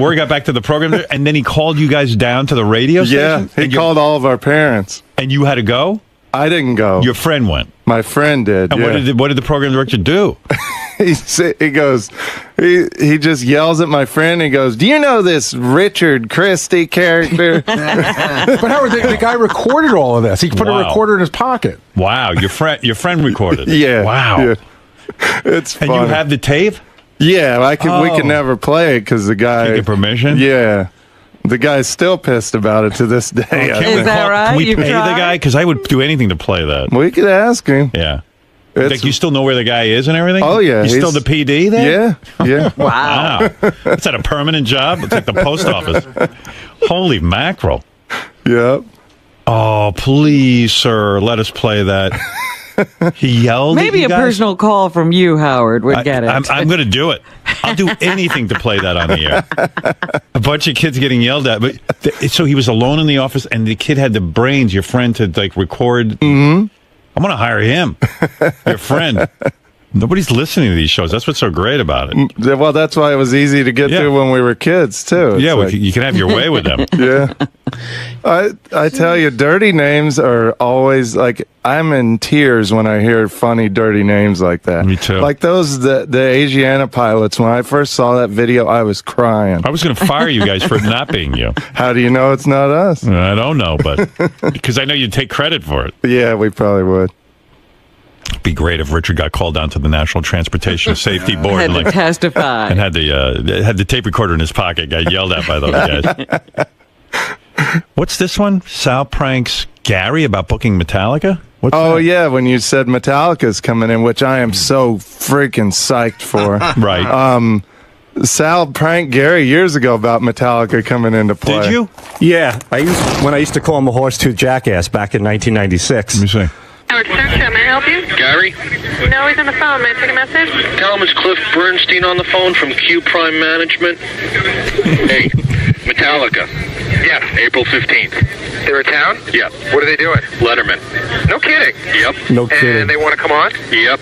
word got back to the program, and then he called you guys down to the radio station? Yeah, he called all of our parents. And you had to go? I didn't go. Your friend went? My friend did, And what did the program director do? He goes, he just yells at my friend. He goes, "Do you know this Richard Christie character?" But Howard, the guy recorded all of this. He put a recorder in his pocket. Wow, your friend recorded it. Yeah. Wow. Yeah. It's funny. And you have the tape? Yeah, we could never play it because the guy... Did you get permission? Yeah. The guy's still pissed about it to this day. Is that right? Can we pay the guy? Because I would do anything to play that. We could ask him. Yeah. Like you still know where the guy is and everything? Oh, yeah. He's still the PD there? Yeah. Wow. Is that a permanent job? It's like the post office. Holy mackerel. Yep. Oh, please, sir, let us play that. He yelled. Maybe at you a guys? personal call from you, Howard, would get it. I'm going to do it. I'll do anything to play that on the air. A bunch of kids getting yelled at. But so he was alone in the office, and the kid had the brains, your friend, to like record. Mm-hmm. I'm going to hire him, your friend. Nobody's listening to these shows. That's what's so great about it. Well, that's why it was easy to get to when we were kids, too. It's like, you can have your way with them. Yeah. I tell you, dirty names are always like, I'm in tears when I hear funny, dirty names like that. Me too. Like those, the Asiana pilots, when I first saw that video, I was crying. I was going to fire you guys for it not being you. How do you know it's not us? I don't know, but because I know you'd take credit for it. Yeah, we probably would. It'd be great if Richard got called down to the National Transportation Safety Board and to testify, and had the tape recorder in his pocket. Got yelled at by those guys. What's this one? Sal pranks Gary about booking Metallica. What's that? Yeah, when you said Metallica's coming in, which I am so freaking psyched for. Right. Sal pranked Gary years ago about Metallica coming into play. Did you? Yeah, when I used to call him a horse-toothed jackass back in 1996. Let me see. Howard Search, may I help you? Gary? No, he's on the phone. May I take a message? Tell him it's Cliff Bernstein on the phone from Q Prime Management. Hey, Metallica. Yeah, April 15th. They're in town? Yep. What are they doing? Letterman. No kidding. Yep. No kidding. And they want to come on? Yep.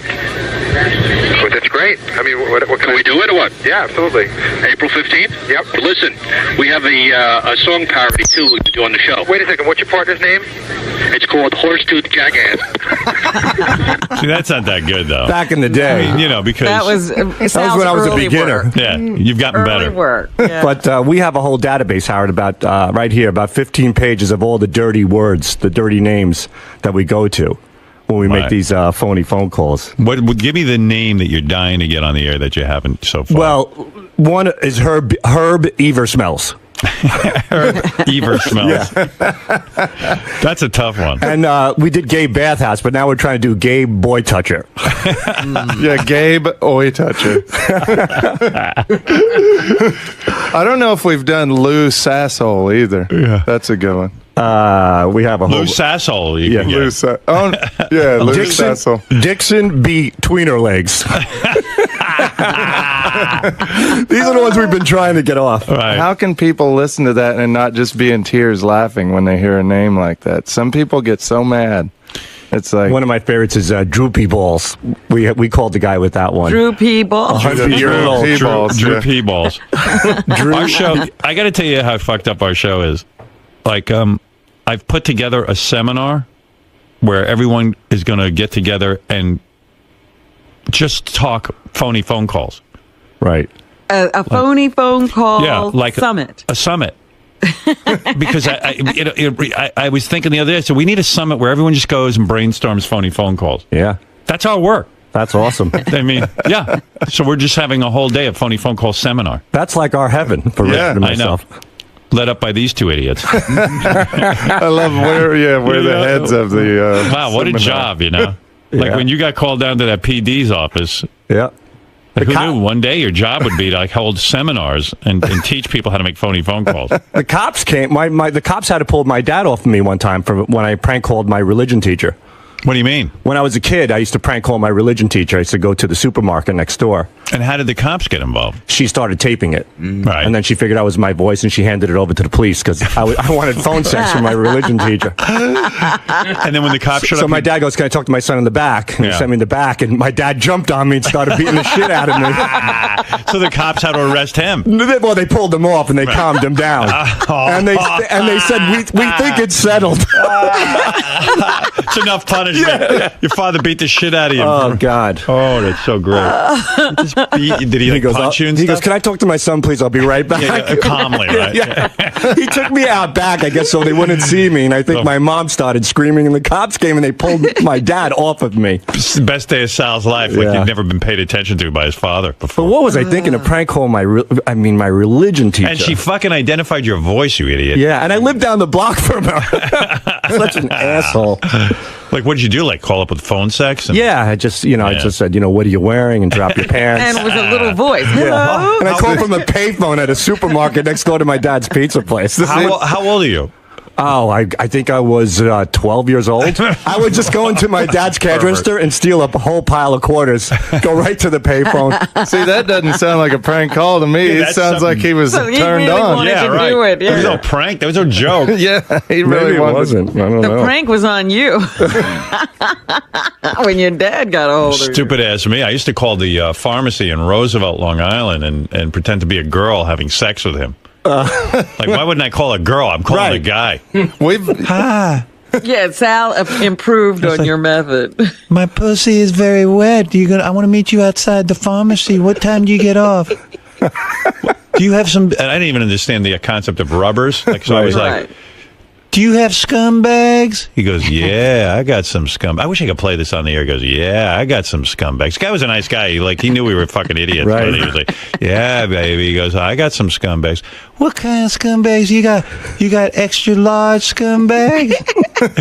Oh, that's great. I mean, what Can we do it or what? Yeah, absolutely. April 15th? Yep. Listen, we have a song parody, too, we can do on the show. Wait a second. What's your partner's name? It's called Horse-Tooth Jackass. See, that's not that good, though. Back in the day. Because... that was when I was a beginner. Work. Yeah, you've gotten Early better. Work. Yeah. But we have a whole database, Howard, about right here, about 15 pages of all the dirty words, the dirty names that we go to when we make these phony phone calls. Give me the name that you're dying to get on the air that you haven't so far. Well, one is Herb Eversmells. Ever smells. That's a tough one. And we did Gabe Bathhouse, but now we're trying to do Gabe Boy Toucher. Yeah, Gabe Oi Toucher. I don't know if we've done Lou Sasshole either. Yeah, that's a good one. We have a Lou Sasshole. Yeah, Lou Lou Sasshole. Dixon B. Tweener Legs. These are the ones we've been trying to get off. Right. How can people listen to that and not just be in tears laughing when they hear a name like that? Some people get so mad. It's like one of my favorites is Droopy Balls. We called the guy with that one. Droopy Balls. 100-year-old Droopy Balls. Our show. I got to tell you how fucked up our show is. Like, I've put together a seminar where everyone is going to get together and just talk phony phone calls. Right. A phony phone call summit. A summit. Because I was thinking the other day, so we need a summit where everyone just goes and brainstorms phony phone calls. Yeah. That's our work. That's awesome. I mean, yeah. So we're just having a whole day of phony phone call seminar. That's like our heaven for Richard and myself. I know. Led up by these two idiots. I love where the heads of the wow, what a job, you know. Like when you got called down to that PD's office. Yeah. Who knew one day your job would be to like hold seminars and teach people how to make phony phone calls? The cops came. The cops had to pull my dad off of me one time for when I prank called my religion teacher. What do you mean? When I was a kid, I used to prank call my religion teacher. I used to go to the supermarket next door. And how did the cops get involved? She started taping it. Right. And then she figured I was my voice, and she handed it over to the police because I wanted phone sex from my religion teacher. And then when the cops showed up... So my dad goes, can I talk to my son in the back? And he sent me in the back, and my dad jumped on me and started beating the shit out of me. So the cops had to arrest him. Well, they pulled him off, and they calmed him down. And they said, we think it's settled. It's enough punishment. Yeah. Your father beat the shit out of you. Oh, God. Oh, that's so great. Did he goes, punch you and He stuff? goes, can I talk to my son, please? I'll be right back. Yeah, calmly, right? Yeah. He took me out back, I guess, so they wouldn't see me. And I think my mom started screaming, and the cops came, and they pulled my dad off of me. It's the best day of Sal's life. Like he'd never been paid attention to by his father before. But what was I thinking? A prank call my religion teacher. And she fucking identified your voice, you idiot. Yeah, and I lived down the block from her. Such an asshole. Like, what did you do? Like, call up with phone sex? Yeah, I just said, what are you wearing? And drop your pants. And it was a little voice. Hello? Yeah. And I called from a payphone at a supermarket next door to my dad's pizza place. How old are you? Oh, I think I was 12 years old. I would just go into my dad's cash register and steal up a whole pile of quarters, go right to the payphone. See, that doesn't sound like a prank call to me. It sounds like he was turned really on. Yeah, right. Do it, yeah. There was no prank. There was no joke. Yeah, he really wasn't. I don't know. The prank was on you when your dad got a hold of you. Stupid ass me. I used to call the pharmacy in Roosevelt, Long Island, and pretend to be a girl having sex with him. Like, why wouldn't I call a girl? I'm calling a guy. Yeah, Sal improved on your method. My pussy is very wet. I want to meet you outside the pharmacy. What time do you get off? Do you have some? And I didn't even understand the concept of rubbers. Like, so I was like, do you have scumbags? He goes, yeah, I got some scum. I wish I could play this on the air. He goes, yeah, I got some scumbags. The guy was a nice guy. He knew we were fucking idiots. Right. But he was like, yeah, baby. He goes, I got some scumbags. What kind of scumbags you got? You got extra large scumbags?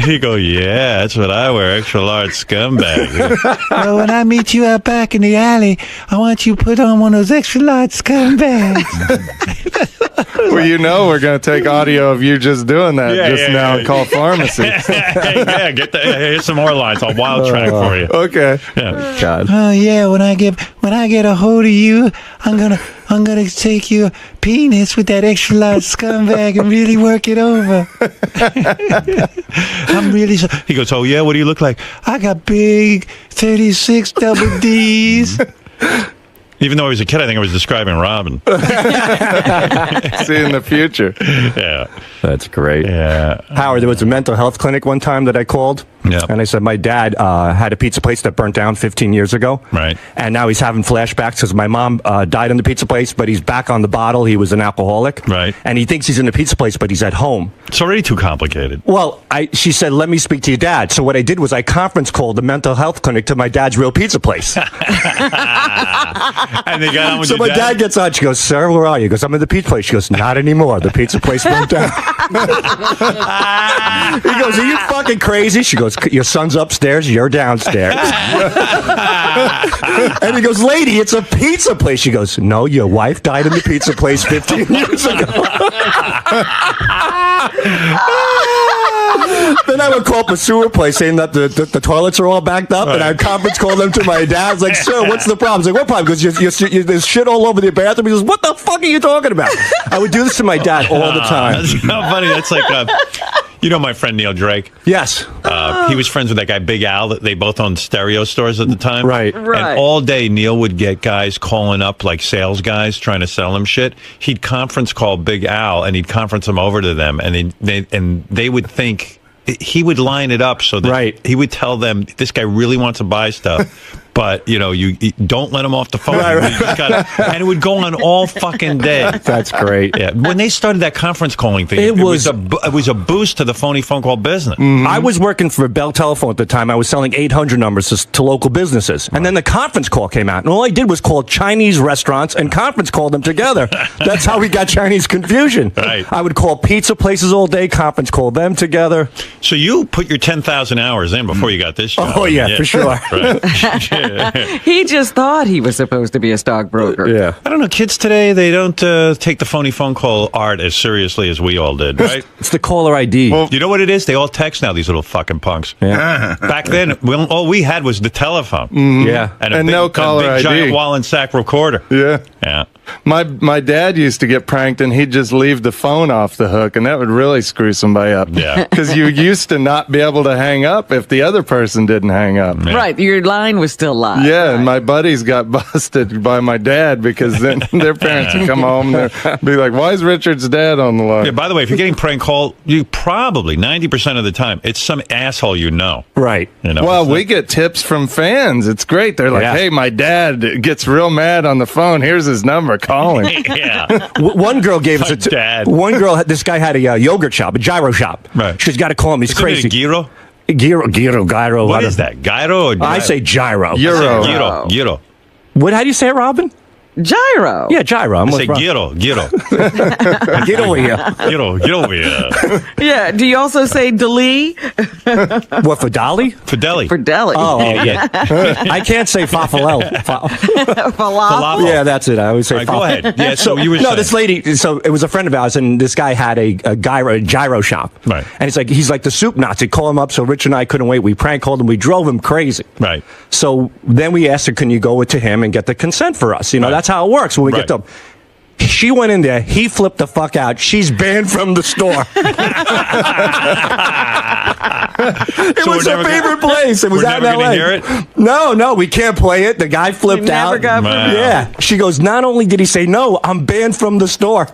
He go, yeah, that's what I wear, extra large scumbags. Well, when I meet you out back in the alley, I want you to put on one of those extra large scumbags. Well, we're going to take audio of you just doing that now and call pharmacy. Yeah, here's some more lines. I'll wild track for you. Okay. Yeah. God. Oh yeah, when I get a hold of you, I'm gonna take your penis with that extra large scumbag and really work it over. I'm really so. He goes, oh yeah, what do you look like? I got big 36 double D's. Even though I was a kid, I think I was describing Robin. See in the future. Yeah. That's great. Yeah. Howard, there was a mental health clinic one time that I called. Yeah. And I said, my dad had a pizza place that burnt down 15 years ago. Right. And now he's having flashbacks because my mom died in the pizza place, but he's back on the bottle. He was an alcoholic. Right. And he thinks he's in the pizza place, but he's at home. It's already too complicated. Well, she said, let me speak to your dad. So what I did was I conference called the mental health clinic to my dad's real pizza place. And they got on with so your my dad gets on. She goes, sir, where are you? He goes, I'm at the pizza place. She goes, not anymore. The pizza place burnt down. He goes, are you fucking crazy? She goes, your son's upstairs, you're downstairs. And he goes, lady, it's a pizza place. She goes, no, your wife died in the pizza place 15 years ago. Then I would call up a sewer place saying that the toilets are all backed up, and I'd conference call them to my dad. I was like, sir, what's the problem? I was like, what problem? Because there's shit all over the bathroom. He goes, what the fuck are you talking about? I would do this to my dad all the time. That's how funny. That's like, my friend Neil Drake? Yes. He was friends with that guy, Big Al. They both owned stereo stores at the time. Right. And all day, Neil would get guys calling up, like sales guys, trying to sell him shit. He'd conference call Big Al, and he'd conference them over to them, and they would think he would line it up so that he would tell them, this guy really wants to buy stuff. But, you don't let him off the phone. And it would go on all fucking day. That's great. Yeah. When they started that conference calling thing, it was a boost to the phony phone call business. Mm-hmm. I was working for Bell Telephone at the time. I was selling 800 numbers to local businesses. And then the conference call came out. And all I did was call Chinese restaurants and conference call them together. That's how we got Chinese confusion. Right. I would call pizza places all day, conference call them together. So you put your 10,000 hours in before you got this job. Oh, yeah. For sure. Right. He just thought he was supposed to be a stockbroker. Yeah. I don't know. Kids today, they don't take the phony phone call art as seriously as we all did, right? It's the caller ID. Well, you know what it is? They all text now, these little fucking punks. Yeah. Back then, all we had was the telephone. Mm-hmm. Yeah. And no caller ID. Giant Wallensack recorder. Yeah. Yeah. My dad used to get pranked, and he'd just leave the phone off the hook, and that would really screw somebody up. Yeah. Because you used to not be able to hang up if the other person didn't hang up. Yeah. Right, your line was still live. Yeah, and my buddies got busted by my dad because then their parents would come home and they'd be like, why is Richard's dad on the line? Yeah, by the way, if you're getting prank called, you probably 90% of the time, it's some asshole you know. Right. Well, we get tips from fans. It's great. They're like, hey, my dad gets real mad on the phone. Here's his number. Call him. Yeah. One girl gave us dad. One girl, this guy had a yogurt shop, a gyro shop. Right. She's got to call him. He's crazy. It a gyro? Gyro. What is that? Gyro or gyro? I say gyro. Gyro. What? How do you say it, Robin? Gyro. Yeah, gyro. I say gyro. Get over here. Get over here. Yeah. Do you also say Dali? What, for Dolly? For deli. For deli. Oh, yeah. I can't say falafel. Falafel. Yeah, that's it. I always say Go ahead. Yeah, so you were no, saying. this lady, so it was a friend of ours, and this guy had a gyro shop. Right. And he's like the soup Nazi. Call him up, so Rich and I couldn't wait. We prank called him. We drove him crazy. Right. So then we asked her, can you go to him and get the consent for us? You know, that's how it works when we get to. She went in there. He flipped the fuck out. She's banned from the store. It was her favorite place. It was out in L.A. Hear it? No, we can't play it. The guy flipped out. Yeah. She goes, not only did he say no, I'm banned from the store.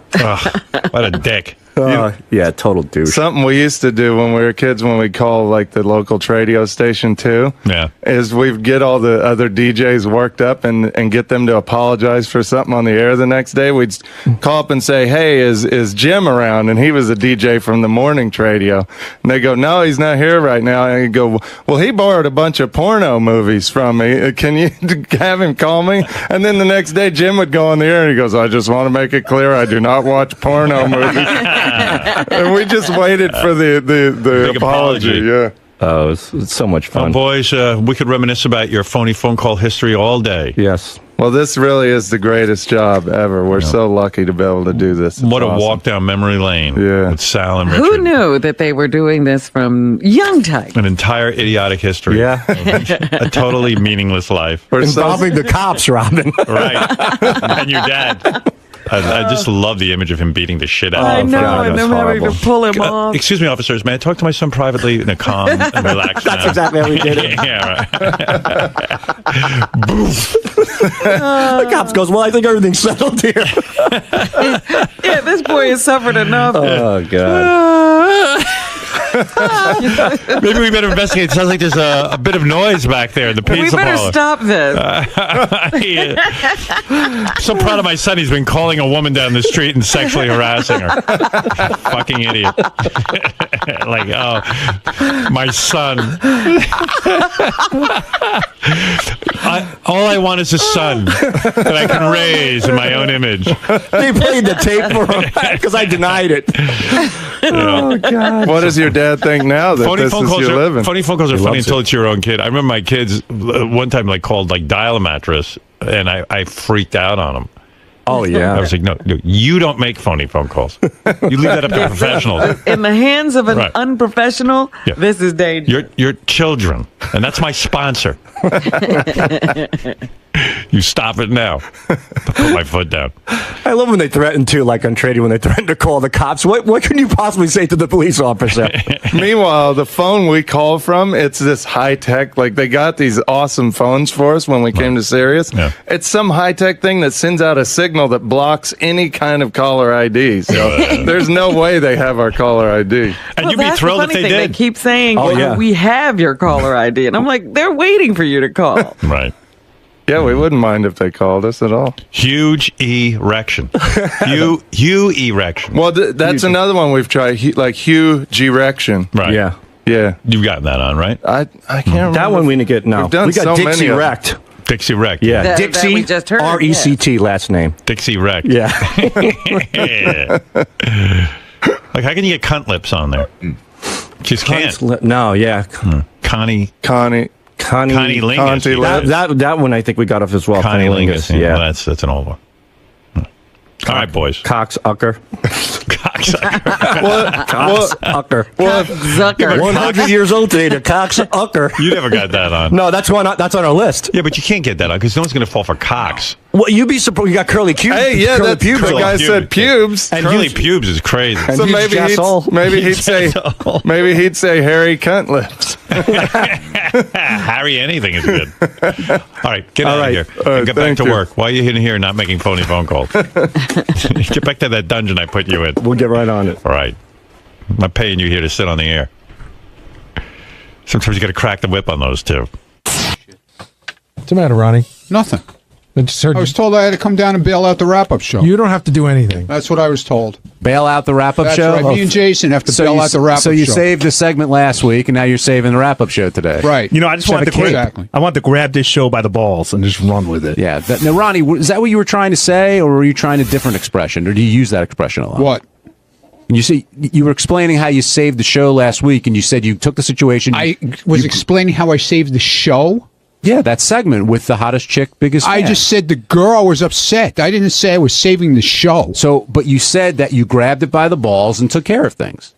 What a dick. Yeah, total douche. Something we used to do when we were kids, when we call like the local radio station too, is we'd get all the other DJs worked up and get them to apologize for something on the air the next day. We'd call up and say, hey, is Jim around? And he was a DJ from the morning radio. And they go, no, he's not here right now. And you go, well, he borrowed a bunch of porno movies from me. Can you have him call me? And then the next day, Jim would go on the air and he goes, I just want to make it clear, I do not watch porno movies. And we just waited for the Big apology. Yeah. Oh, it's so much fun. Boys, we could reminisce about your phony phone call history all day. Yes. Well, this really is the greatest job ever. We're so lucky to be able to do this. It's what a awesome. walk down memory lane with Sal and Richard. Who knew that they were doing this from young time? An entire idiotic history. Yeah. A totally meaningless life. Involving the cops, Robin. Right. And your dad. I just love the image of him beating the shit out of him. I know, and them having to pull him off. Excuse me, officers. May I talk to my son privately in a calm and relaxed manner? That's exactly how we did it. Yeah, right. The cops goes, well, I think everything's settled here. Yeah, this boy has suffered enough. Oh, God. Maybe we better investigate. It sounds like there's a bit of noise back there in the pizza We better parlor. stop this. I'm so proud of my son. He's been calling a woman down the street and sexually harassing her. Fucking idiot. Like, oh, my son. All I want is a son that I can raise in my own image. They played the tape for him because I denied it. Oh, God. What does your dad think now that this is your living? Funny phone calls are funny until it's your own kid. I remember my kids one time called Dial a Mattress, and I freaked out on them. Oh, yeah. I was like, no, you don't make phony phone calls. You leave that up to professionals. In the hands of an unprofessional, this is dangerous. Your children, and that's my sponsor. You stop it now. I'll put my foot down. I love when they threaten to, like on trading, when they threaten to call the cops. What can you possibly say to the police officer? Meanwhile, the phone we call from, it's this high-tech, like they got these awesome phones for us when we came to Sirius. Yeah. It's some high-tech thing that sends out a signal that blocks any kind of caller ID. So there's no way they have our caller ID. And you'd be thrilled if they did. They keep saying, we have your caller ID. And I'm like, they're waiting for you to call. Right. Yeah, we wouldn't mind if they called us at all. Huge erection. Huge erection. Well, that's another one we've tried, like huge erection. Right. Yeah. Yeah. You've gotten that on, right? I can't remember. That one we didn't get, no. We've done we got so Dixie many Wrecked. Dixie Wrecked. Yeah. That Dixie, we just heard, R-E-C-T, last name. Dixie Wrecked. Yeah. Like, how can you get cunt lips on there? Just can't. No, yeah. Connie Lingus. That one I think we got off as well. Connie Lingus. Yeah. Well, that's an old one. All right, boys. Cocksucker. Cocksucker. 100 years old today, the cocksucker. You never got that on. No, that's on our list. Yeah, but you can't get that on because no one's going to fall for cocks. Well, you'd be surprised. You got curly pubes. Hey, yeah, curly that's the guy said pubes. And curly pubes is crazy. So maybe he'd say hairy cunt lips. Harry anything is good. All right, get out of here. Get back to work. Why are you in here not making phony phone calls? Get back to that dungeon I put you in. We'll get right on it. All right. I'm not paying you here to sit on the air. Sometimes you got to crack the whip on those two. What's the matter, Ronnie? Nothing. I was told I had to come down and bail out the wrap-up show. You don't have to do anything. That's what I was told. Bail out the wrap-up That's show? right. Me and Jason have to bail out the wrap-up show. So you saved the segment last week, and now you're saving the wrap-up show today. Right. You know, I just wanted to grab this show by the balls and just run with it. Yeah. Now, Ronnie, is that what you were trying to say, or were you trying a different expression, or do you use that expression a lot? What? You see, you were explaining how you saved the show last week, and you said you took the situation. I was explaining how I saved the show? Yeah, that segment with the hottest chick, biggest fan. I just said the girl was upset. I didn't say I was saving the show. So, but you said that you grabbed it by the balls and took care of things.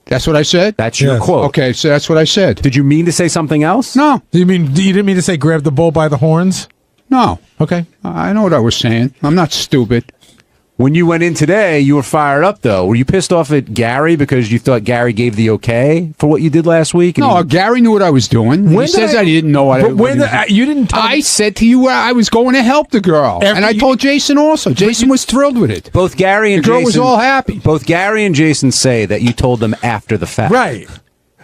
That's what I said? That's your quote. Okay, so that's what I said. Did you mean to say something else? No. You didn't mean to say grab the bull by the horns? No. Okay. I know what I was saying. I'm not stupid. When you went in today, you were fired up, though. Were you pissed off at Gary because you thought Gary gave the okay for what you did last week? No, Gary knew what I was doing. He says I didn't know what I was doing. You didn't tell I said to you I was going to help the girl. And I told Jason also. Jason was thrilled with it. Both Gary and the girl Jason, was all happy. Both Gary and Jason say that you told them after the fact. Right.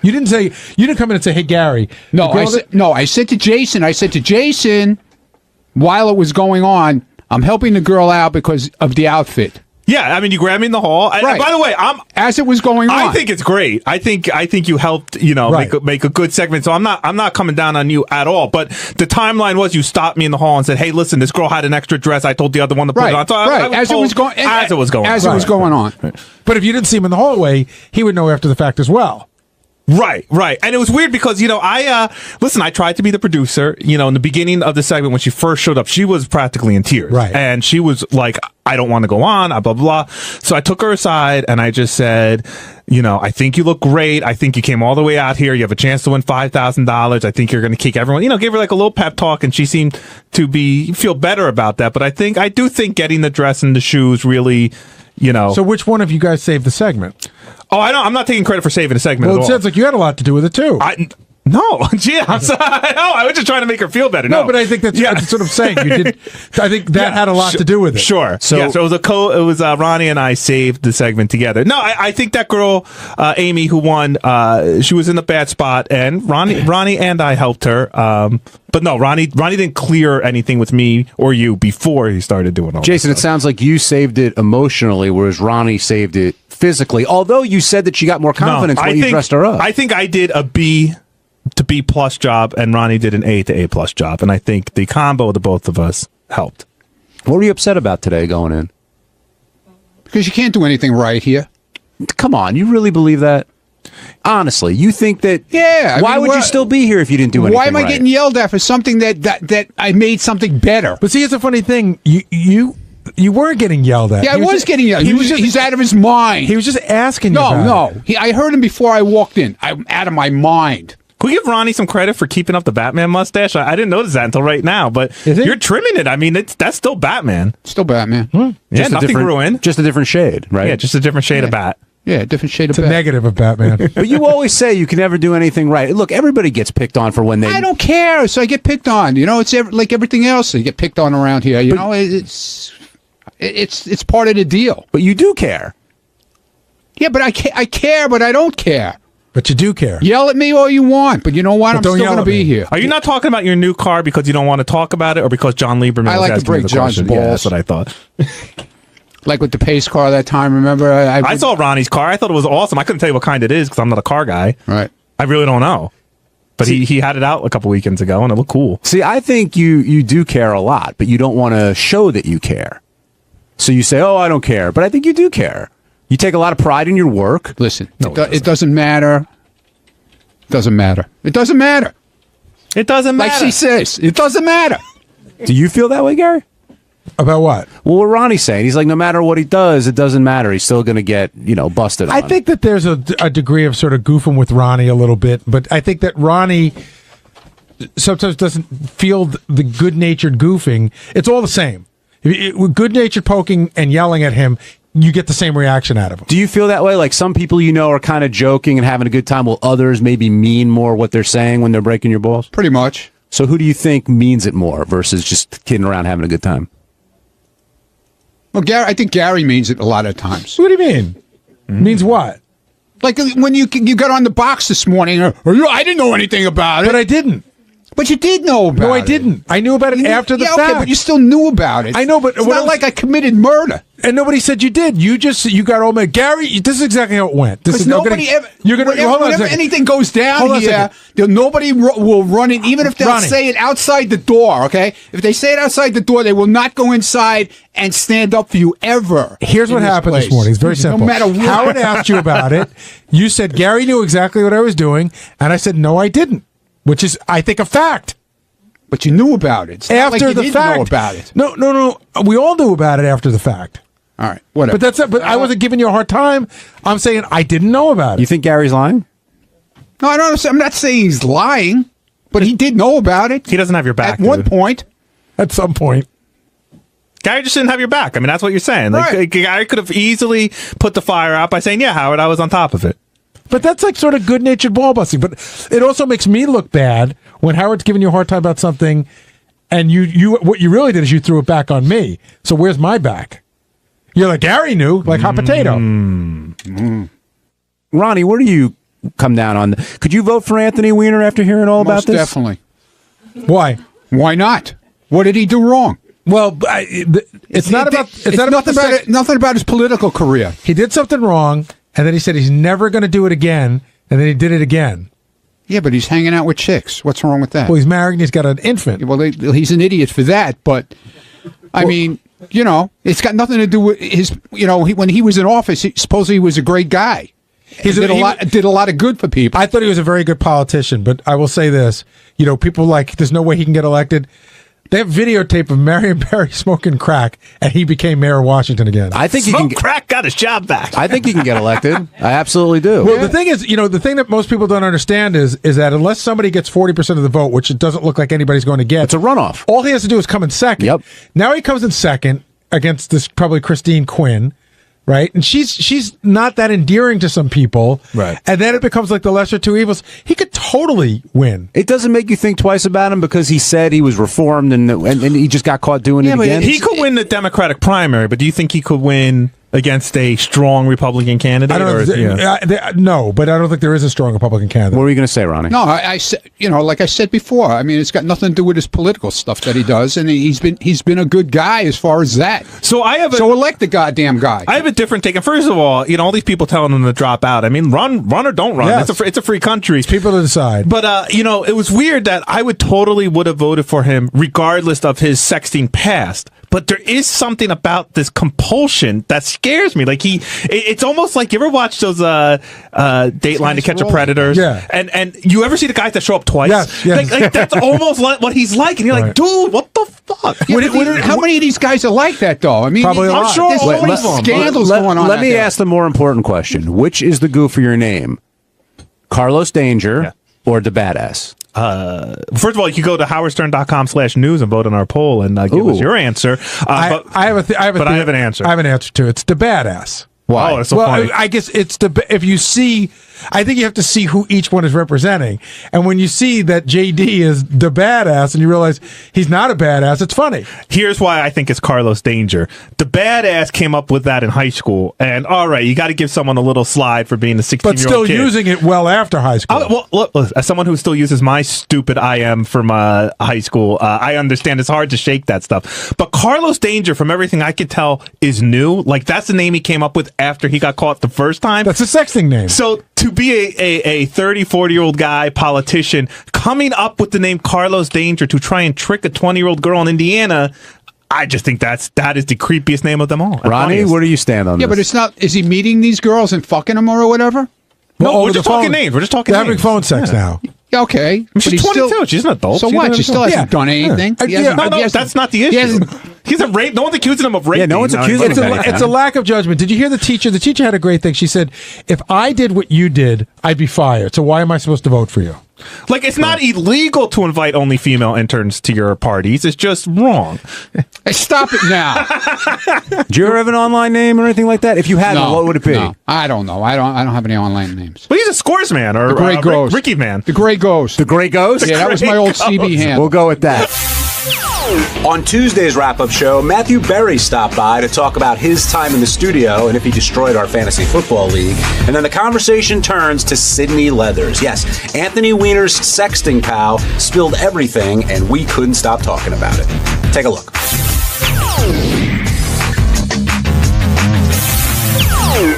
You didn't come in and say, hey, Gary. No, I said to Jason, while it was going on, I'm helping the girl out because of the outfit. Yeah, I mean, you grabbed me in the hall. Right. And by the way, as it was going on. I think it's great. I think you helped, make a good segment. So I'm not coming down on you at all. But the timeline was you stopped me in the hall and said, "Hey, listen, this girl had an extra dress. I told the other one to put it on." So as it was going on. But if you didn't see him in the hallway, he would know after the fact as well. Right. And it was weird because, I tried to be the producer, in the beginning of the segment when she first showed up, she was practically in tears. Right. And she was like, I don't want to go on, blah, blah, blah. So I took her aside and I just said, I think you look great. I think you came all the way out here. You have a chance to win $5,000. I think you're going to kick everyone, gave her like a little pep talk and she seemed to feel better about that. But I do think getting the dress and the shoes really, So which one of you guys saved the segment? Oh, I'm not taking credit for saving the segment at all. Well, it sounds like you had a lot to do with it, too. No, gee, I'm sorry. No, I was just trying to make her feel better. No, but I think that's what I'm saying. You did. I think that had a lot to do with it. Sure. So it was Ronnie and I saved the segment together. No, I think that girl, Amy, who won, she was in a bad spot, and Ronnie and I helped her. But no, Ronnie didn't clear anything with me or you before he started doing all Jason, this it sounds like you saved it emotionally, whereas Ronnie saved it physically. Although you said that she got more confidence when you dressed her up. I think I did a B to B plus job, and Ronnie did an A to A plus job, and I think the combo of the both of us helped. What were you upset about today going in? Because you can't do anything right here. Come on, you really believe that? Honestly, you think that? Yeah. Why would you still be here if you didn't do anything? Why am I getting yelled at for something that I made something better? But see, it's a funny thing. You weren't getting yelled at. Yeah, I was getting yelled. He's out of his mind. He was just asking you. I heard him before I walked in. I'm out of my mind. Can we give Ronnie some credit for keeping up the Batman mustache? I didn't notice that until right now, but you're trimming it. I mean, that's still Batman. Still Batman. Yeah, nothing grew in. Just a different shade, right? Yeah, just a different shade of bat. Yeah, different shade of bat. It's a negative of Batman. But you always say you can never do anything right. Look, everybody gets picked on for when they... I don't care, so I get picked on. It's like everything else. You get picked on around here. It's part of the deal. But you do care. Yeah, but I care, but I don't care. But you do care. Yell at me all you want, but you know what? I'm still going to be here. Are you not talking about your new car because you don't want to talk about it, or because John Lieberman I was like to break John's balls. Yeah, that's what I thought. Like with the pace car that time, remember? I saw Ronnie's car. I thought it was awesome. I couldn't tell you what kind it is because I'm not a car guy. Right. I really don't know. But he had it out a couple weekends ago, and it looked cool. See, I think you do care a lot, but you don't want to show that you care. So you say, oh, I don't care. But I think you do care. You take a lot of pride in your work. Listen, it doesn't matter. It doesn't matter. It doesn't matter. It doesn't matter. Like she says, it doesn't matter. Do you feel that way, Gary? About what? Well, what Ronnie's saying, he's like, no matter what he does, it doesn't matter. He's still going to get, busted on. I think that there's a degree of sort of goofing with Ronnie a little bit, but I think that Ronnie sometimes doesn't feel the good-natured goofing. It's all the same. With good-natured poking and yelling at him, you get the same reaction out of him. Do you feel that way? Like some people are kind of joking and having a good time, while others maybe mean more what they're saying when they're breaking your balls? Pretty much. So who do you think means it more versus just kidding around having a good time? Well, I think Gary means it a lot of times. What do you mean? Means what? Like when you got on the box this morning, or I didn't know anything about it. But I didn't. But you did know about it. No, I didn't. I knew about it after the fact. Okay, but you still knew about it. I know, but it's not like I committed murder. And nobody said you did. You got all mad. Gary, this is exactly how it went. Because nobody ever. Whenever anything goes down here, nobody will run in, even if they'll say it outside the door. Okay, if they say it outside the door, they will not go inside and stand up for you ever. Here's what happened this morning. It's very simple. No matter what. Howard asked you about it. You said Gary knew exactly what I was doing, and I said no, I didn't. Which is, I think, a fact. But you knew about it. It's not after like you the didn't fact. know about it. No. We all knew about it after the fact. All right, whatever. But that's it. But I wasn't giving you a hard time. I'm saying I didn't know about it. You think Gary's lying? No, I don't. I'm not saying he's lying, but he did know about it. He doesn't have your back at one point. At some point. Gary just didn't have your back. I mean, that's what you're saying. Like, Gary could have easily put the fire out by saying, "Yeah, Howard, I was on top of it." But that's like sort of good-natured ball busting. But it also makes me look bad when Howard's giving you a hard time about something, and you what you really did is you threw it back on me. So where's my back? You're like, Gary knew, like hot potato. Ronnie, where do you come down on? Could you vote for Anthony Weiner after hearing all about this? Definitely. Why? Why not? What did he do wrong? Well, it's not about nothing about his political career. He did something wrong, and then he said he's never going to do it again, and then he did it again. Yeah, but he's hanging out with chicks. What's wrong with that? Well, he's married and he's got an infant. Well, he's an idiot for that, but I mean, it's got nothing to do with his. When he was in office, supposedly he was a great guy. He did a lot of good for people. I thought he was a very good politician, but I will say this: people like, there's no way he can get elected. They have videotape of Marion Barry smoking crack, and he became mayor of Washington again. I think crack got his job back. I think he can get elected. I absolutely do. Well, the thing is, the thing that most people don't understand is that unless somebody gets 40% of the vote, which it doesn't look like anybody's going to get, it's a runoff. All he has to do is come in second. Yep. Now he comes in second against this probably Christine Quinn. Right, and she's not that endearing to some people, right? And then it becomes like the lesser two evils. He could totally win. It doesn't make you think twice about him because he said he was reformed and he just got caught doing it again. He could win the Democratic primary, but do you think he could win against a strong Republican candidate? No, but I don't think there is a strong Republican candidate. What were you going to say, Ronnie? No, I said, like I said before. I mean, it's got nothing to do with his political stuff that he does, and he's been a good guy as far as that. So elect the goddamn guy. I have a different take. And first of all, all these people telling him to drop out. I mean, run or don't run. Yes. It's a free country. It's people to decide. But it was weird that I would have voted for him regardless of his sexting past. But there is something about this compulsion that scares me. Like it's almost like, you ever watch those Dateline to Catch a Predators? Yeah. And you ever see the guys that show up twice? Yes. Like that's almost like what he's like. And you're like, dude, what the fuck? How many of these guys are like that, though? I mean, probably I'm sure there's so many scandals going on. Let me ask the more important question. Which is the goof for your name? Carlos Danger or the Badass? First of all, you can go to howardstern.com/news and vote on our poll and give us your answer. I have an answer. I have an answer to it. It's the Badass. Why? Oh, that's so funny. I guess it's if you see, I think you have to see who each one is representing. And when you see that JD is the badass and you realize he's not a badass, it's funny. Here's why I think it's Carlos Danger. The Badass came up with that in high school. And all right, you got to give someone a little slide for being a 16-year-old kid. But still using it well after high school. Well, look, as someone who still uses my stupid IM from high school, I understand it's hard to shake that stuff. But Carlos Danger, from everything I could tell, is new. Like, that's the name he came up with after he got caught the first time. That's a sexting name. So to be a 30, 40-year-old guy, politician, coming up with the name Carlos Danger to try and trick a 20-year-old girl in Indiana, I just think that is the creepiest name of them all. Ronnie, where do you stand on this? Yeah, but it's not. Is he meeting these girls and fucking them or whatever? No, we're just talking names. We're just talking They're names. having phone sex now. Okay. But she's 22. She's an adult. So what? She still hasn't done anything. That's not the issue. He hasn't raped. No one's accusing him of raping. Yeah, no one's accusing him of anything. It's a lack of judgment. Did you hear the teacher? The teacher had a great thing. She said, if I did what you did, I'd be fired. So why am I supposed to vote for you? Like, it's not illegal to invite only female interns to your parties. It's just wrong. Hey, stop it now. Do you ever have an online name or anything like that? If you had one, what would it be? No, I don't know. I don't have any online names. Well, he's a Scores man or the Gray Ghost. Ricky man. The Gray Ghost. The Gray Ghost? Yeah, that was my old CB handle. We'll go with that. On Tuesday's wrap-up show, Matthew Berry stopped by to talk about his time in the studio and if he destroyed our fantasy football league. And then the conversation turns to Sydney Leathers. Yes, Anthony Weiner's sexting pal spilled everything, and we couldn't stop talking about it. Take a look.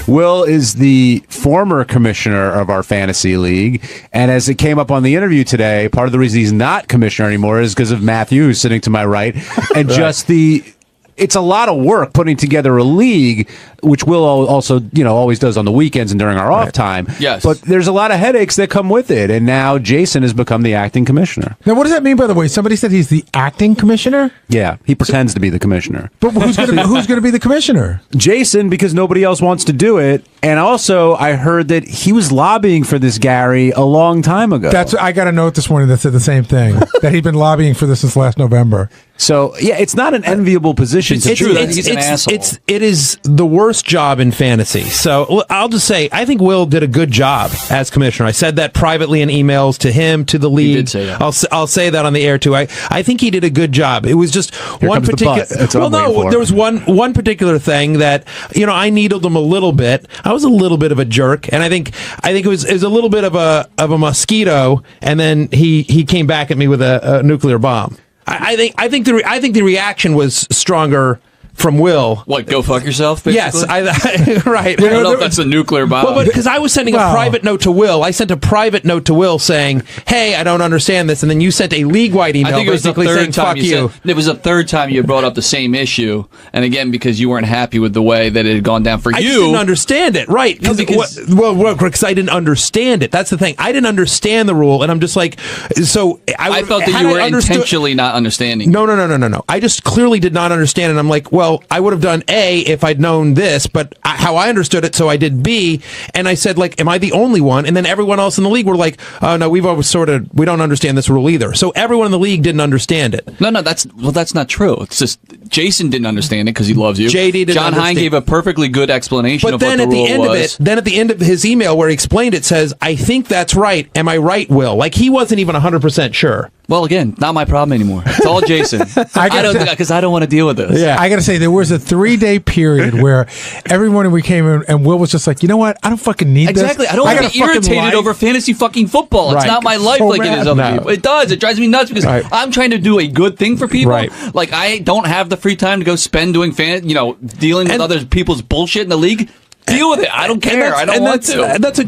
Will is the former commissioner of our fantasy league, and as it came up on the interview today, part of the reason he's not commissioner anymore is because of Matthew, who's sitting to my right, and just it's a lot of work putting together a league, which Will also, always does on the weekends and during our off time. Yes. But there's a lot of headaches that come with it, and now Jason has become the acting commissioner. Now, what does that mean, by the way? Somebody said he's the acting commissioner? Yeah, he pretends to be the commissioner. But who's going to be the commissioner? Jason, because nobody else wants to do it. And also, I heard that he was lobbying for this, Gary, a long time ago. I got a note this morning that said the same thing, that he'd been lobbying for this since last November. So, yeah, it's not an enviable position. It's true that he's an asshole. It is the worst job in fantasy. So I'll just say, I think Will did a good job as commissioner. I said that privately in emails to him, to the league. You did say that. I'll say that on the air, too. I think he did a good job. It was just one particular... Well, no, there was one particular thing that, I needled him a little bit. I was a little bit of a jerk, and I think it was a little bit of a mosquito, and then he came back at me with a nuclear bomb. I think the reaction was stronger from Will. What, go fuck yourself, basically? Yes, right. I don't know if that's a nuclear bomb. Well, because I was sending a private note to Will. I sent a private note to Will saying, hey, I don't understand this. And then you sent a league-wide email basically saying, fuck you. It was the third time you brought up the same issue. And again, because you weren't happy with the way that it had gone down for you. I just didn't understand it. Right. Because I didn't understand it. That's the thing. I didn't understand the rule. And I'm just like, so... I felt that you were intentionally not understanding. No. I just clearly did not understand. And I'm like, well, I would have done A if I'd known this, but how I understood it, so I did B. And I said, like, am I the only one? And then everyone else in the league were like, oh, no, we don't understand this rule either. So everyone in the league didn't understand it. No, that's not true. It's just Jason didn't understand it because he loves you. JD didn't John Hine gave a perfectly good explanation of what the rule was. Then at the end of his email where he explained it says, I think that's right. Am I right, Will? Like, he wasn't even 100% sure. Well, again, not my problem anymore. It's all Jason. Because I don't want to deal with this. Yeah, I got to say, there was a 3-day period where every morning we came in and Will was just like, you know what? I don't fucking need this. Exactly. I don't want to be irritated over fantasy fucking football. It's not my life like it is other people. It does. It drives me nuts because I'm trying to do a good thing for people. Right. Like, I don't have the free time to go spend doing dealing with other people's bullshit in the league. Deal with it. I don't care. I don't want to. That's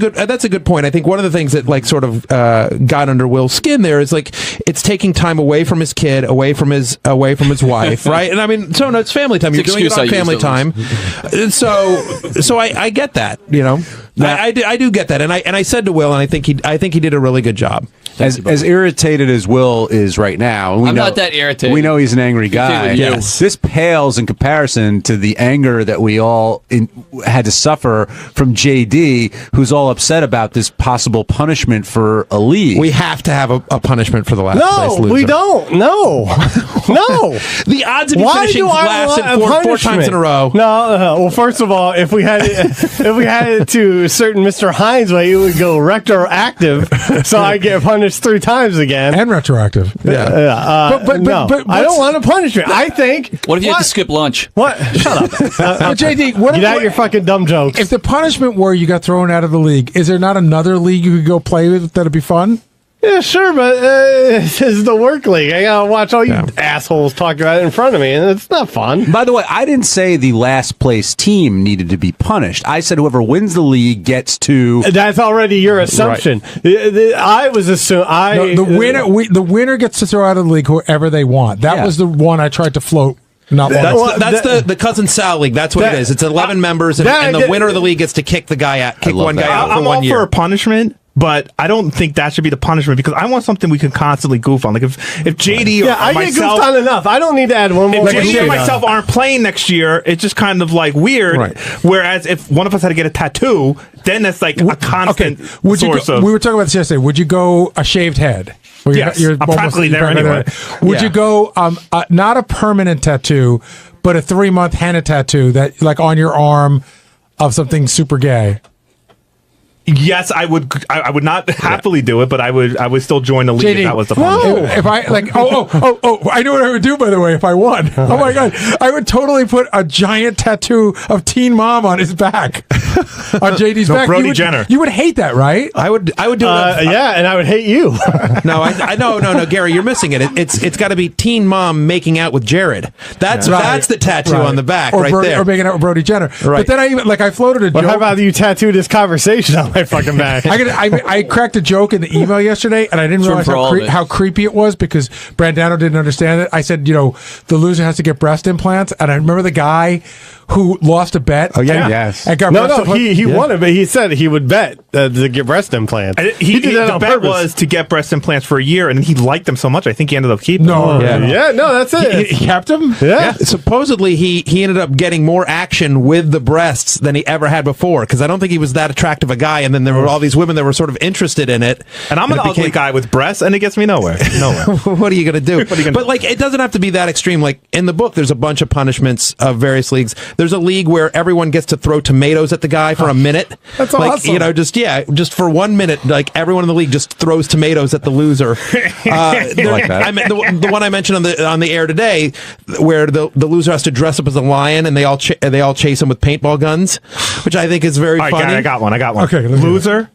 a good point. I think one of the things that sort of got under Will's skin there is it's taking time away from his kid, away from his wife, right? And I mean, so no, it's family time. You're doing it on family time. And so I get that. I do get that, and I said to Will, and I think he did a really good job. As irritated as Will is right now, and I'm not that irritated. We know he's an angry guy. Yes. This pales in comparison to the anger that we all had to suffer from JD, who's all upset about this possible punishment for a league. We have to have a punishment for the last place loser. We don't. No. The odds of you finishing last in four times in a row. No. Well, first of all, if we had it to a certain Mr. Hines way, it would go retroactive, so I get punished 3 times again. And retroactive. Yeah. But I don't want a punishment. I think. What if you have to skip lunch? What? Shut up. JD, get out your fucking dumb jokes. If the punishment were you got thrown out of the league, is there not another league you could go play with that'd be fun? Yeah, sure, but this is the work league. I gotta watch all you assholes talk about it in front of me, and it's not fun. By the way, I didn't say the last place team needed to be punished. I said whoever wins the league gets to. That's already your assumption. Right. I was assuming the winner gets to throw out of the league whoever they want. That was the one I tried to float. That's the Cousin Sal League. That's what it is. It's 11 members, and the winner of the league gets to kick one guy out for 1 year. I'm all for a punishment. But I don't think that should be the punishment because I want something we can constantly goof on. Like if JD or I myself, get goofed on enough. I don't need to add one more. If JD or myself aren't playing next year, it's just kind of like weird. Right. Whereas if one of us had to get a tattoo, then that's like a constant source of. We were talking about this yesterday. Would you go a shaved head? Yes, I'm practically there anyway. Would you go not a permanent tattoo, but a 3-month henna tattoo that like on your arm of something super gay? Yes, I would. I would not happily do it, but I would still join the league JD, if that was the punishment. If I like, I know what I would do. By the way, if I won, oh my god, I would totally put a giant tattoo of Teen Mom on his back, on JD's back. Brody Jenner. You would hate that, right? I would do it. Yeah, and I would hate you. No, Gary, you're missing it. It's got to be Teen Mom making out with Jared. That's the tattoo on the back, or right Brody, there, or making out with Brody Jenner. Right. But then I floated a joke. How about you tattoo this conversation on my fucking back? I cracked a joke in the email yesterday, and I didn't realize how creepy it was because Brandano didn't understand it. I said, the loser has to get breast implants, and I remember the guy who lost a bet. Oh yeah, yes. And got he won it, but he said he would bet to get breast implants. He did that on purpose. The bet was to get breast implants for a year, and he liked them so much. I think he ended up keeping them. That's it. He kept them. Yeah. Supposedly he ended up getting more action with the breasts than he ever had before because I don't think he was that attractive a guy, and then there were all these women that were sort of interested in it. And I'm an ugly guy with breasts, and it gets me nowhere. What are you going to do? But like, it doesn't have to be that extreme. Like in the book, there's a bunch of punishments of various leagues. There's a league where everyone gets to throw tomatoes at the guy for a minute. That's like, awesome. Just for 1 minute, like everyone in the league just throws tomatoes at the loser. The one I mentioned on the air today, where the loser has to dress up as a lion and they all chase him with paintball guns, which I think is very funny. Gary, I got one. Okay, loser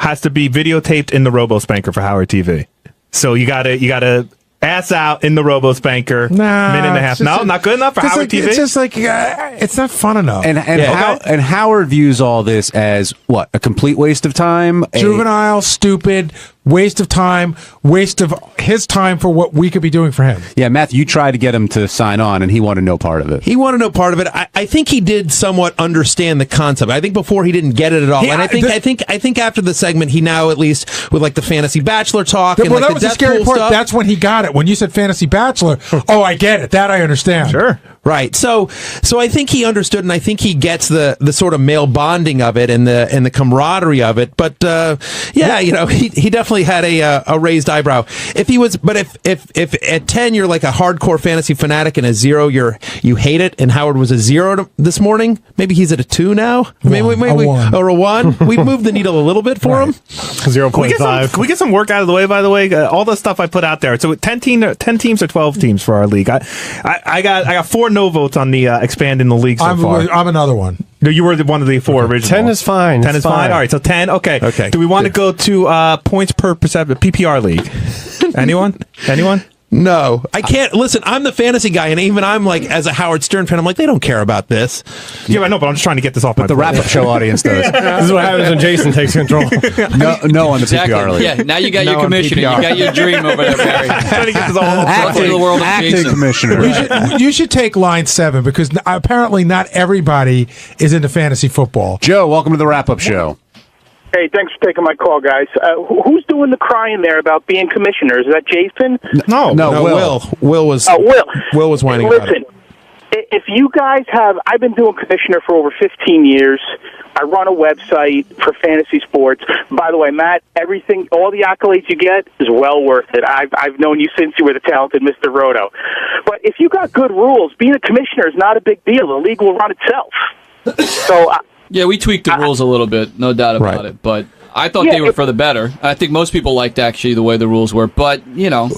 has to be videotaped in the Robo Spanker for Howard TV. So you gotta ass out in the Robo Spanker, minute and a half. No, not good enough for Howard TV. It's just like it's not fun enough. And Howard views all this as what, a complete waste of time, juvenile, stupid, waste of time, waste of his time for what we could be doing for him. Yeah, Matthew, you tried to get him to sign on, and he wanted no part of it. He wanted no part of it. I think he did somewhat understand the concept. I think before he didn't get it at all. And I think after the segment, he now at least with like the Fantasy Bachelor talk. And that was the scary part. Stuff. That's when he got it. When you said Fantasy Bachelor, oh, I get it. That I understand. Sure. Right. So I think he understood, and I think he gets the sort of male bonding of it and the camaraderie of it. But he definitely had a raised eyebrow. If at 10 you're like a hardcore fantasy fanatic and a 0 you hate it, and Howard was a 0 this morning, maybe he's at a 2 now. Maybe or a 1. We moved the needle a little bit for him. 0.5. Can we get some work out of the way? By the way, all the stuff I put out there. So 10 teams or 12 teams for our league. I got 4 no votes on the expanding the league so far. I'm another one. No, you were one of the 4 original. 10 is fine. 10 is fine. All right, so 10. Okay. Do we want to go to points per PPR league? Anyone? No, I can't. Listen, I'm the fantasy guy, and even I'm like, as a Howard Stern fan, I'm like, they don't care about this. Yeah, I know, but I'm just trying to get this off. But the wrap-up show audience does. This is what happens when Jason takes control. No on the PPR league. Yeah, now you got your commissioner. You got your dream over there, Barry. Trying to get this all acting, the world of Jason. Commissioner. You should take line 7 because apparently not everybody is into fantasy football. Joe, welcome to the wrap-up show. Hey, thanks for taking my call, guys. Who's doing the crying there about being commissioner? Is that Jason? No, Will. Will was whining about it. Listen, if you guys I've been doing commissioner for over 15 years. I run a website for fantasy sports. By the way, Matt, all the accolades you get is well worth it. I've known you since you were the talented Mr. Roto. But if you got good rules, being a commissioner is not a big deal. The league will run itself. So. Yeah, we tweaked the rules a little bit, no doubt about it. But I thought they were for the better. I think most people liked actually the way the rules were. But, No,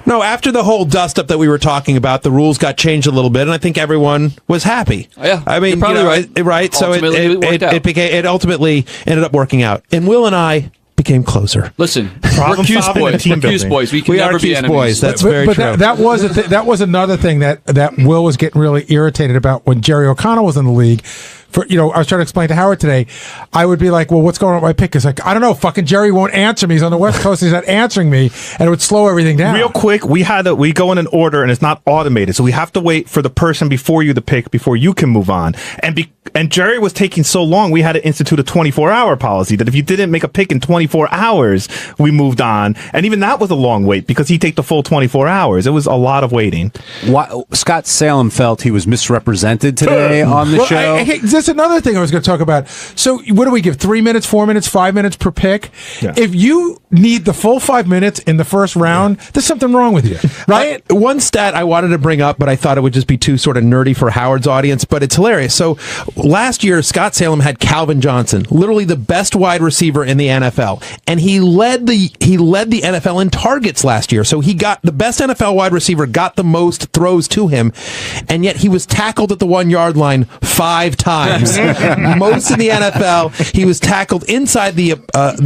after the whole dust-up that we were talking about, the rules got changed a little bit, and I think everyone was happy. Yeah, I mean, you're probably right. So it ultimately ended up working out. And Will and I became closer. Listen, we're Cuse boys. We're Cuse boys. We can never be enemies. Boys. That's very true. That was another thing that Will was getting really irritated about when Jerry O'Connell was in the league. I was trying to explain to Howard today. I would be like, well, what's going on with my pick? It's like, I don't know. Fucking Jerry won't answer me. He's on the West Coast. He's not answering me. And it would slow everything down. Real quick, we go in an order and it's not automated. So we have to wait for the person before you to pick before you can move on. And Jerry was taking so long, we had to institute a 24-hour policy that if you didn't make a pick in 24 hours, we moved on. And even that was a long wait because he'd take the full 24 hours. It was a lot of waiting. Scott Salem felt he was misrepresented today on the show. That's another thing I was going to talk about. So what do we give? 3 minutes, 4 minutes, 5 minutes per pick? Yeah. If you need the full 5 minutes in the first round, there's something wrong with you, right? One stat I wanted to bring up, but I thought it would just be too sort of nerdy for Howard's audience, but it's hilarious. So last year, Scott Salem had Calvin Johnson, literally the best wide receiver in the NFL, and he led the NFL in targets last year. So he got the best NFL wide receiver, got the most throws to him, and yet he was tackled at the 1 yard line 5 times. Most in the NFL, he was tackled inside the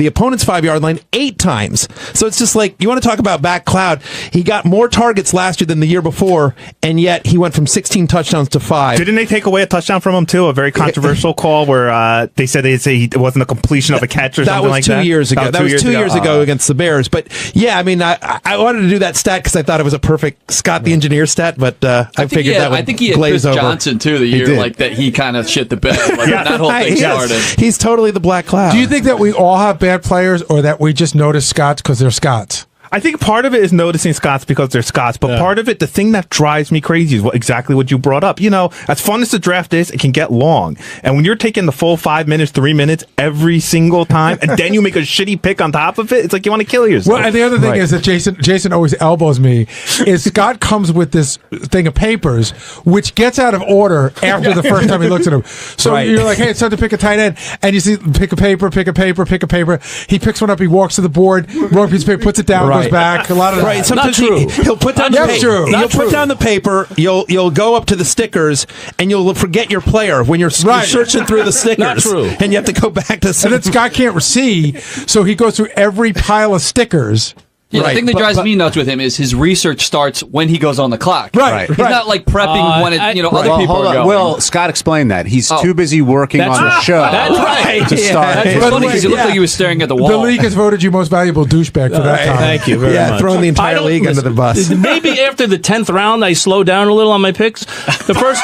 opponent's 5 yard line 8 times. So it's just like, you want to talk about back cloud. He got more targets last year than the year before, and yet he went from 16 touchdowns to 5. Didn't they take away a touchdown from him too? A very controversial call where they said it wasn't a completion of a catch or something like that. That was 2 years ago. That was 2 years ago against the Bears. But yeah, I mean, I wanted to do that stat because I thought it was a perfect Scott the Engineer stat, but I figured that would I think he had glaze Chris over. Johnson too the year like that. He kind of shit the bed when that whole thing started. He's totally the black cloud. Do you think that we all have bad players, or that we just notice Scots because they're Scots? I think part of it is noticing Scots because they're Scots, but part of it, the thing that drives me crazy is exactly what you brought up. You know, as fun as the draft is, it can get long. And when you're taking the full 5 minutes, 3 minutes every single time, and then you make a shitty pick on top of it, it's like you want to kill yourself. Well, and the other thing is that Jason always elbows me, is Scott comes with this thing of papers, which gets out of order after the first time he looks at them. So you're like, hey, it's time to pick a tight end. And you see, pick a paper. He picks one up, he walks to the board, wrong piece of paper, puts it down, goes back. A lot of right. Sometimes he'll put down the paper. He'll put down the paper. You'll go up to the stickers and you'll forget your player when you're searching through the stickers. Not true. And you have to go back to. And then Scott can't see, so he goes through every pile of stickers. Yeah, the thing that drives me nuts with him is his research starts when he goes on the clock. Right. He's not like prepping when other people are going. Well, Scott explained that. He's too busy working on the show. That's right. To start. That's funny because he looked like he was staring at the wall. The league has voted you most valuable douchebag for that time. Thank you very much. Throwing the entire league under the bus. Maybe after the 10th round, I slow down a little on my picks. The first,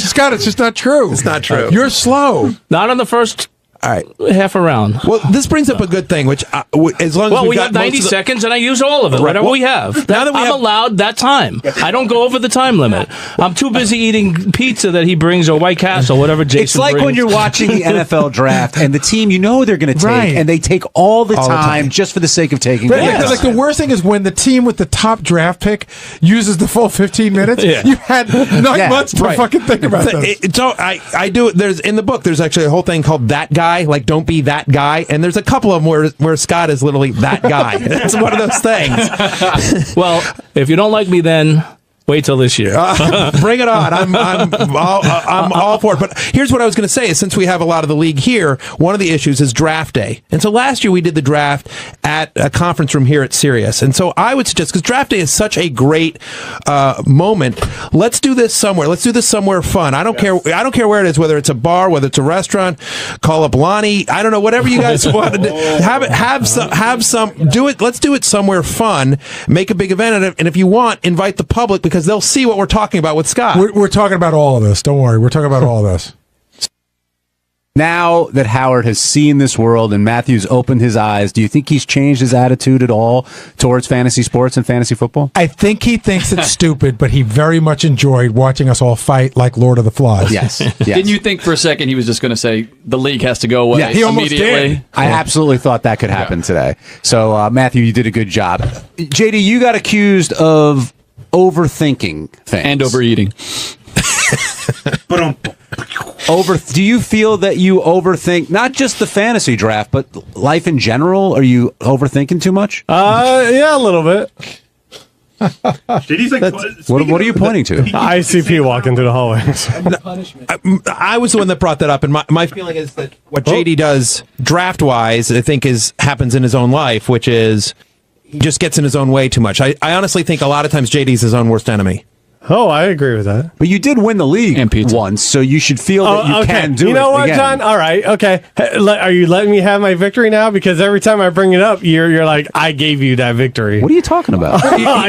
Scott, it's just not true. It's not true. You're slow. Not on the first. All right, half a round. Well, this brings up a good thing, which as long as we have 90 seconds, and I use all of it. Whatever we have. I'm allowed that time. I don't go over the time limit. I'm too busy eating pizza that he brings or White Castle, whatever Jason It's like brings. when you're watching the NFL draft and the team you know they're going to take, and they take all the time just for the sake of taking. Like the worst thing is when the team with the top draft pick uses the full 15 minutes. You had 9 months to fucking think about this. So I do. There's in the book. There's actually a whole thing called That Guy. Like, don't be that guy. And there's a couple of them where Scott is literally that guy. It's one of those things. Well, if you don't like me, then wait till this year. Bring it on. I'm all for it. But here's what I was going to say is since we have a lot of the league here, one of the issues is draft day. And so last year we did the draft at a conference room here at Sirius. And so I would suggest, because draft day is such a great moment, let's do this somewhere. Let's do this somewhere fun. I don't care. I don't care where it is, whether it's a bar, whether it's a restaurant, call up Lonnie. I don't know, whatever you guys want to do. Have some, do it. Let's do it somewhere fun. Make a big event. And if you want, invite the public because they'll see what we're talking about with Scott. We're talking about all of this. Don't worry. We're talking about all of this. Now that Howard has seen this world and Matthew's opened his eyes, do you think he's changed his attitude at all towards fantasy sports and fantasy football? I think he thinks it's stupid, but he very much enjoyed watching us all fight like Lord of the Flies. Yes. Didn't you think for a second he was just going to say the league has to go away? Yeah, he almost immediately did. I absolutely thought that could happen today. So, Matthew, you did a good job. JD, you got accused of overthinking things. And overeating. Do you feel that you overthink not just the fantasy draft, but life in general? Are you overthinking too much? Yeah, a little bit. What are you pointing to? ICP walking through the hallways. I was the one that brought that up, and my feeling is that what JD does draft-wise, I think happens in his own life, which is he just gets in his own way too much. I honestly think a lot of times JD's his own worst enemy. Oh, I agree with that. But you did win the league once, so you should feel that you can do it. You know what, again. John? All right, okay. Are you letting me have my victory now? Because every time I bring it up, you're like, I gave you that victory. What are you talking about?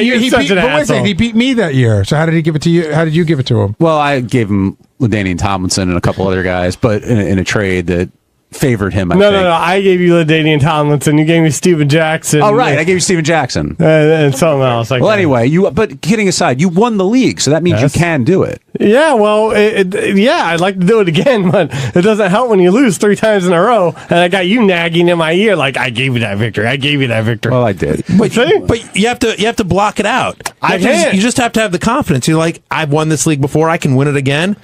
You're such an asshole. He beat me that year. So how did he give it to you? How did you give it to him? Well, I gave him LaDainian Tomlinson and a couple other guys, but in a trade that favored him. I think. No. I gave you LaDainian Tomlinson. You gave me Steven Jackson. Oh, right. I gave you Steven Jackson. And something else. Well, anyway, but kidding aside, you won the league, so that means you can do it. Yeah, well, I'd like to do it again, but it doesn't help when you lose 3 times in a row, and I got you nagging in my ear like, I gave you that victory. Well, I did. But you have to block it out. You just have to have the confidence. You're like, I've won this league before. I can win it again.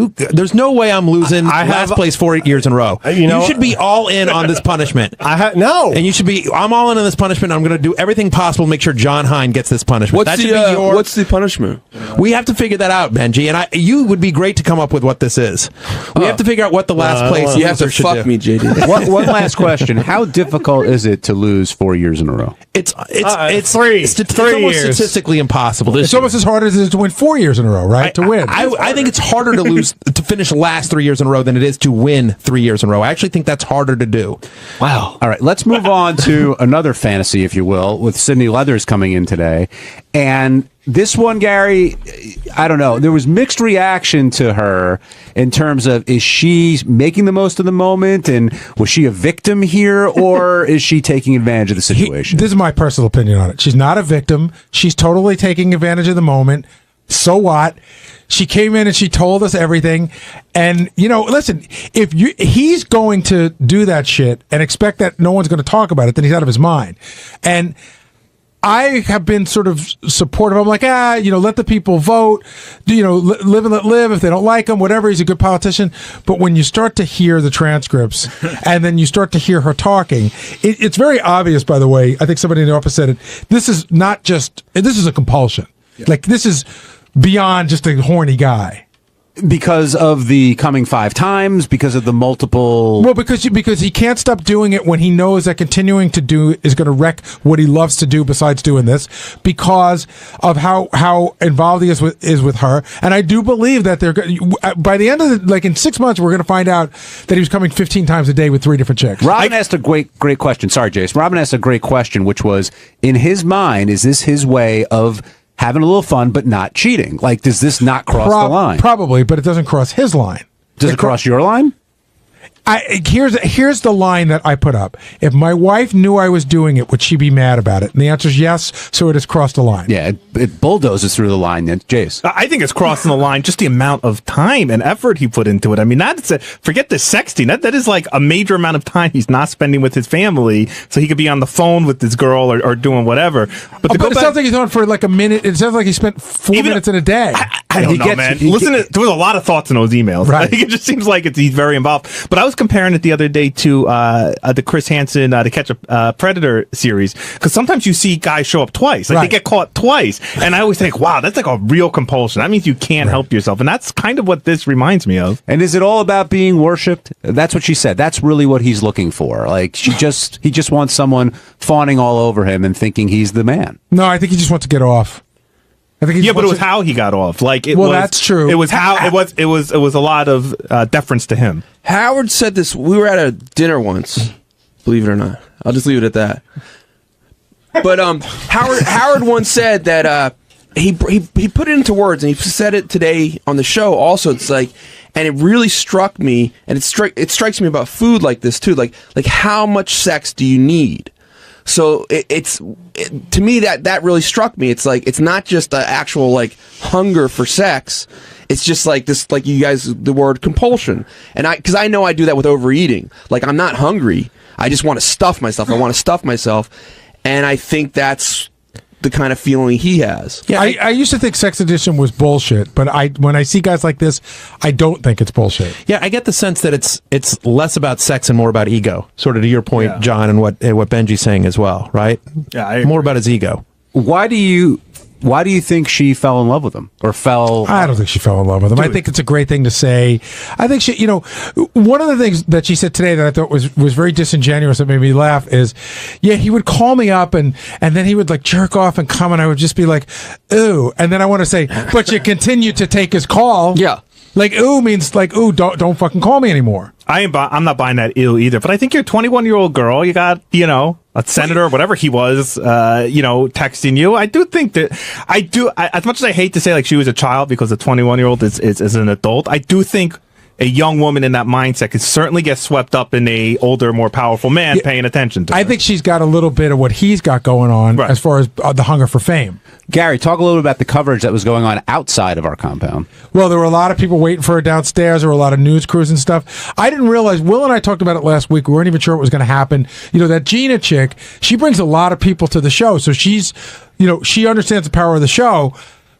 There's no way I'm losing last place 4 years in a row. You should be all in on this punishment. No. And you should be, I'm all in on this punishment. I'm going to do everything possible to make sure John Hein gets this punishment. What's the punishment? We have to figure that out, Benji. And you would be great to come up with what this is. We have to figure out what the last place you have to should fuck do. me, JD. One last question. How difficult is it to lose 4 years in a row? It's It's almost statistically impossible. It's almost as hard as it is to win 4 years in a row, right? To win. I think it's harder to lose to finish last 3 years in a row than it is to win 3 years in a row. I actually think that's harder to do. Wow. All right, let's move on to another fantasy, if you will, with Sydney Leathers coming in today. And this one, Gary, I don't know. There was mixed reaction to her in terms of, is she making the most of the moment? And was she a victim here, or is she taking advantage of the situation? This is my personal opinion on it. She's not a victim. She's totally taking advantage of the moment. So what? She came in and she told us everything. And, listen, if he's going to do that shit and expect that no one's going to talk about it, then he's out of his mind. And I have been sort of supportive. I'm like, let the people vote, live and let live. If they don't like him, whatever, he's a good politician. But when you start to hear the transcripts and then you start to hear her talking, it's very obvious, by the way. I think somebody in the office said it. This is a compulsion. Yeah. Like, this is beyond just a horny guy. Because of the coming 5 times, because of the multiple... Well, because he can't stop doing it when he knows that continuing to do is going to wreck what he loves to do besides doing this, because of how involved he is with her. And I do believe that by the end of in 6 months, we're going to find out that he was coming 15 times a day with 3 different chicks. Robin asked a great question. Sorry, Jason. Robin asked a great question, which was, in his mind, is this his way of having a little fun, but not cheating? Like, does this not cross the line? Probably, but it doesn't cross his line. Does it cross your line? Here's the line that I put up. If my wife knew I was doing it, would she be mad about it? And the answer is yes, so it has crossed the line. Yeah, it bulldozes through the line then. Jace? I think it's crossing the line, just the amount of time and effort he put into it. I mean, forget the sexting. That is like a major amount of time he's not spending with his family, so he could be on the phone with this girl or doing whatever. But it sounds like he's on for like a minute. It sounds like he spent 4 minutes in a day. I don't know, man. There was a lot of thoughts in those emails. Right. It just seems like he's very involved. But I was comparing it the other day to the Chris Hansen To Catch a Predator series, because sometimes you see guys show up twice. Like, they get caught twice. And I always think, wow, that's like a real compulsion. That means you can't help yourself. And that's kind of what this reminds me of. And is it all about being worshipped? That's what she said. That's really what he's looking for. Like, he just wants someone fawning all over him and thinking he's the man. No, I think he just wants to get off. But it was how he got off. That's true. It was it was a lot of deference to him. Howard said this. We were at a dinner once. Believe it or not, I'll just leave it at that. But Howard once said that he put it into words, and he said it today on the show. Also, it's like, and it really struck me, and it strikes me about food like this too. Like how much sex do you need? So to me that really struck me. It's like, it's not just an actual like hunger for sex. It's just like this, like you guys, the word compulsion. And because I know I do that with overeating. Like, I'm not hungry. I just want to stuff myself. I want to stuff myself. And I think that's the kind of feeling he has. Yeah, I used to think Sex Addiction was bullshit, but when I see guys like this, I don't think it's bullshit. Yeah, I get the sense that it's less about sex and more about ego. Sort of to your point, John, and what Benji's saying as well, right? Yeah, more about his ego. Why do you think she fell in love with him? I don't think she fell in love with him. I think it's a great thing to say. I think she, one of the things that she said today that I thought was very disingenuous that made me laugh is, he would call me up and then he would like jerk off and come, and I would just be like, ooh. And then I want to say, but you continue to take his call. Yeah. Like, ooh means like, ooh, don't fucking call me anymore. I'm not buying that ew either. But I think you're a 21-year-old girl. You got, a senator or whatever he was, texting you. I do think that as much as I hate to say like she was a child, because a 21-year-old is an adult, I do think a young woman in that mindset could certainly get swept up in a older, more powerful man paying attention to her. I think she's got a little bit of what he's got going on as far as the hunger for fame. Gary, talk a little bit about the coverage that was going on outside of our compound. Well, there were a lot of people waiting for her downstairs. There were a lot of news crews and stuff. I didn't realize, Will and I talked about it last week. We weren't even sure what was going to happen. That Gina chick, she brings a lot of people to the show. So she's, she understands the power of the show.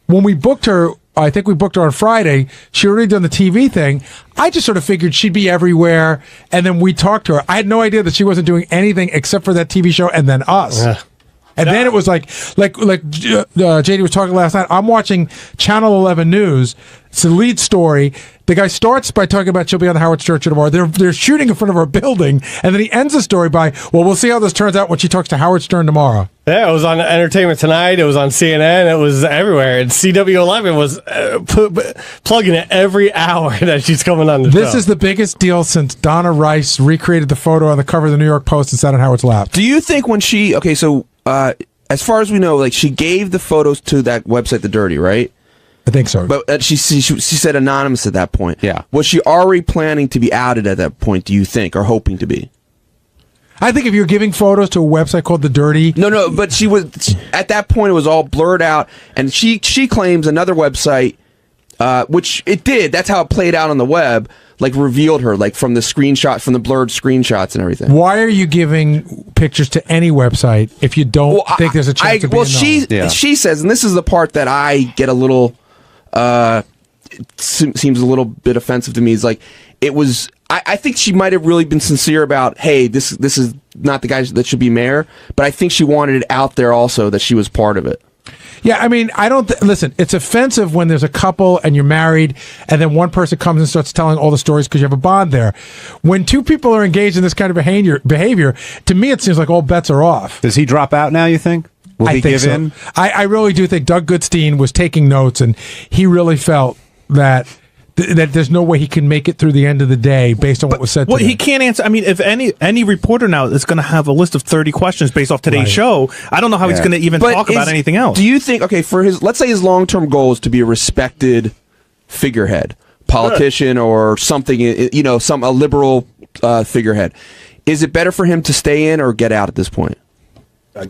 When we booked her, I think we booked her on Friday. She already done the TV thing. I just sort of figured she'd be everywhere, and then we talked to her. I had no idea that she wasn't doing anything except for that TV show and then us. And then it was like JD was talking last night. I'm watching Channel 11 News. It's the lead story. The guy starts by talking about she'll be on the Howard Stern show tomorrow. They're shooting in front of our building, and then he ends the story by, well, we'll see how this turns out when she talks to Howard Stern tomorrow. Yeah, it was on Entertainment Tonight. It was on CNN. It was everywhere. And CW11 was plugging it every hour that she's coming on the show. This is the biggest deal since Donna Rice recreated the photo on the cover of the New York Post and sat on Howard's lap. Do you think when she as far as we know, like she gave the photos to that website, The Dirty, right? I think so. But she said anonymous at that point. Yeah. Was she already planning to be outed at that point, do you think, or hoping to be? I think if you're giving photos to a website called The Dirty... No, but she was... At that point, it was all blurred out, and she claims another website, which it did, that's how it played out on the web, like revealed her, like from the screenshot, from the blurred screenshots and everything. Why are you giving pictures to any website if you don't think there's a chance of being known? She says, and this is the part that I get a little... seems a little bit offensive to me, is like, it was... I think she might have really been sincere about, hey, this is not the guy that should be mayor, but I think she wanted it out there also that she was part of it. Yeah, I mean, I don't... listen, it's offensive when there's a couple and you're married and then one person comes and starts telling all the stories because you have a bond there. When two people are engaged in this kind of behavior, to me it seems like all bets are off. Does he drop out now, you think? Will he give in? I really do think Doug Goodstein was taking notes and he really felt that there's no way he can make it through the end of the day based on what was said. Well, he can't answer. I mean, if any reporter now is going to have a list of 30 questions based off today's show, I don't know how he's going to even talk about anything else. Do you think, okay, for let's say his long-term goal is to be a respected figurehead, politician or something, a liberal figurehead. Is it better for him to stay in or get out at this point?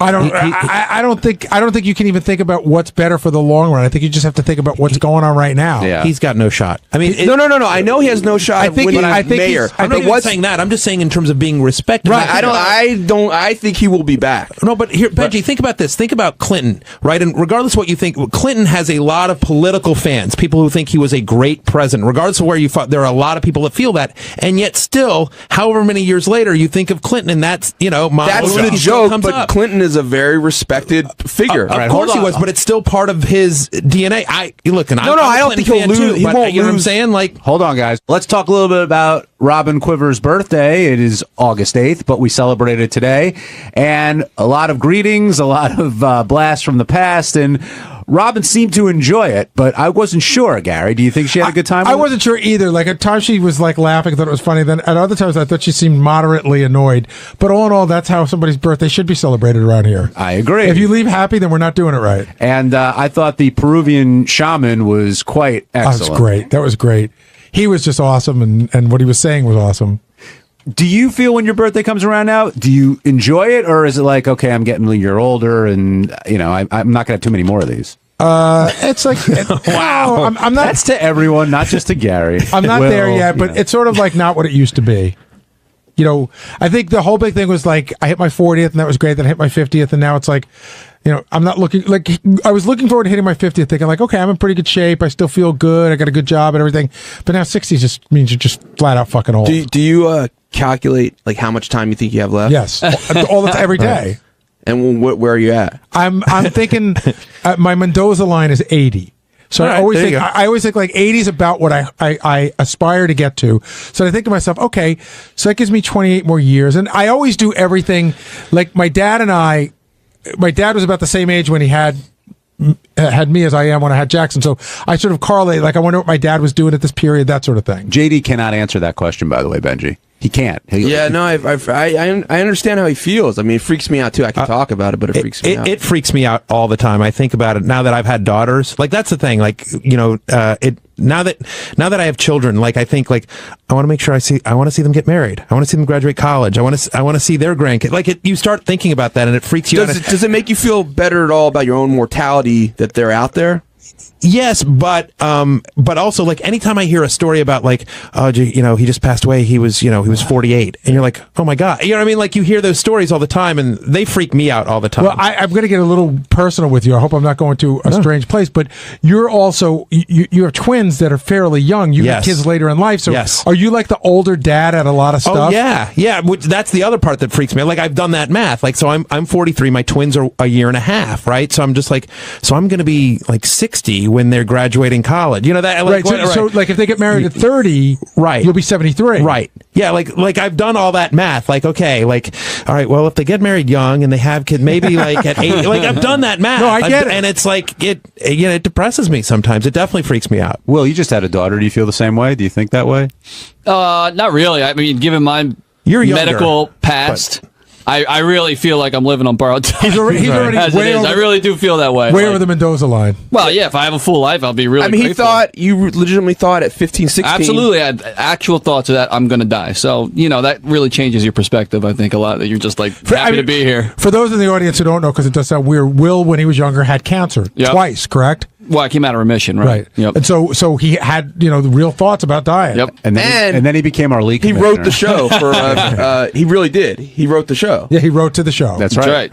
I don't think you can even think about what's better for the long run. I think you just have to think about what's going on right now. Yeah. He's got no shot. I mean, no. I know he has no shot of winning mayor. I'm not even saying that. I'm just saying in terms of being respected. Right. I think he will be back. No, but here, Benji, think about this. Think about Clinton, right? And regardless of what you think, Clinton has a lot of political fans, people who think he was a great president. Regardless of where you fought, there are a lot of people that feel that, and yet still, however many years later, you think of Clinton, and that's that's the joke. But Clinton is a very respected figure. Of course he was, but it's still part of his DNA. I don't think he'll lose. He won't lose. You know what I'm saying? Like, hold on, guys. Let's talk a little bit about Robin Quiver's birthday. It is August 8th, but we celebrated today, and a lot of greetings, a lot of blasts from the past, and Robin seemed to enjoy it, but I wasn't sure, Gary. Do you think she had a good time with I wasn't sure either. Like, at times she was like laughing, thought it was funny. Then at other times I thought she seemed moderately annoyed. But all in all, that's how somebody's birthday should be celebrated around here. I agree. If you leave happy, then we're not doing it right. And I thought the Peruvian shaman was quite excellent. That was great. That was great. He was just awesome, and what he was saying was awesome. Do you feel when your birthday comes around now, do you enjoy it, or is it like, okay, I'm getting a year older, and I'm not going to have too many more of these? It's like wow. I'm not. That's to everyone, not just to Gary. I'm not there yet, but it's sort of like not what it used to be. I think the whole big thing was like I hit my 40th, and that was great. Then I hit my 50th, and now it's like, I'm not looking like I was looking forward to hitting my 50th, thinking like, okay, I'm in pretty good shape. I still feel good. I got a good job and everything. But now 60 just means you're just flat out fucking old. Do you calculate like how much time you think you have left? Yes, all the time, every day. And where are you at? I'm thinking my Mendoza line is 80. So I always think like 80 is about what I aspire to get to. So I think to myself, okay, so that gives me 28 more years. And I always do everything like my dad was about the same age when he had me as I am when I had Jackson. So I sort of correlate, like I wonder what my dad was doing at this period, that sort of thing. JD cannot answer that question, by the way, Benji. He can't. I understand how he feels. I mean, it freaks me out too. I can talk about it, but it freaks me out. It freaks me out all the time. I think about it now that I've had daughters. Like that's the thing. Like now that I have children, like I think like I want to make sure I want to see them get married. I want to see them graduate college. I want to see their grandkids. Like you start thinking about that, and it freaks you out. Does it make you feel better at all about your own mortality that they're out there? Yes, but also like anytime I hear a story about like, he just passed away. He was 48, and you're like, oh my God, you know what I mean? Like you hear those stories all the time, and they freak me out all the time. Well, I'm going to get a little personal with you. I hope I'm not going to a strange place, but you're also you have twins that are fairly young. You have kids later in life, so are you like the older dad at a lot of stuff? Oh yeah. Which that's the other part that freaks me. Like I've done that math. Like so, I'm 43. My twins are a year and a half, right? So I'm just like, so I'm going to be like 60 when they're graduating college. You know that, like, right? So like if they get married at 30, right, you'll be 73, right? Yeah, like I've done all that math. Like okay, like all right, well if they get married young and they have kids, maybe like at 80, like I've done that math. No, I get it, and it's like it depresses me sometimes. It definitely freaks me out. Will, you just had a daughter. Do you feel the same way? Do you think that way? Not really. I mean, given my medical past. I really feel like I'm living on borrowed time. He's already way over, I really do feel that way. Way over the Mendoza line. Well, yeah, if I have a full life, I'll be really grateful. You legitimately thought at 15, 16. Absolutely. I had actual thoughts of that I'm going to die. So, that really changes your perspective, I think, a lot. That you're just like happy to be here. For those in the audience who don't know, because it does sound weird, Will, when he was younger, had cancer twice, correct? Well, I came out of remission, right? Yep. And so he had, the real thoughts about dying. Yep. And then he became our league commissioner. He wrote the show for, he really did. He wrote the show. Yeah, he wrote to the show. That's right.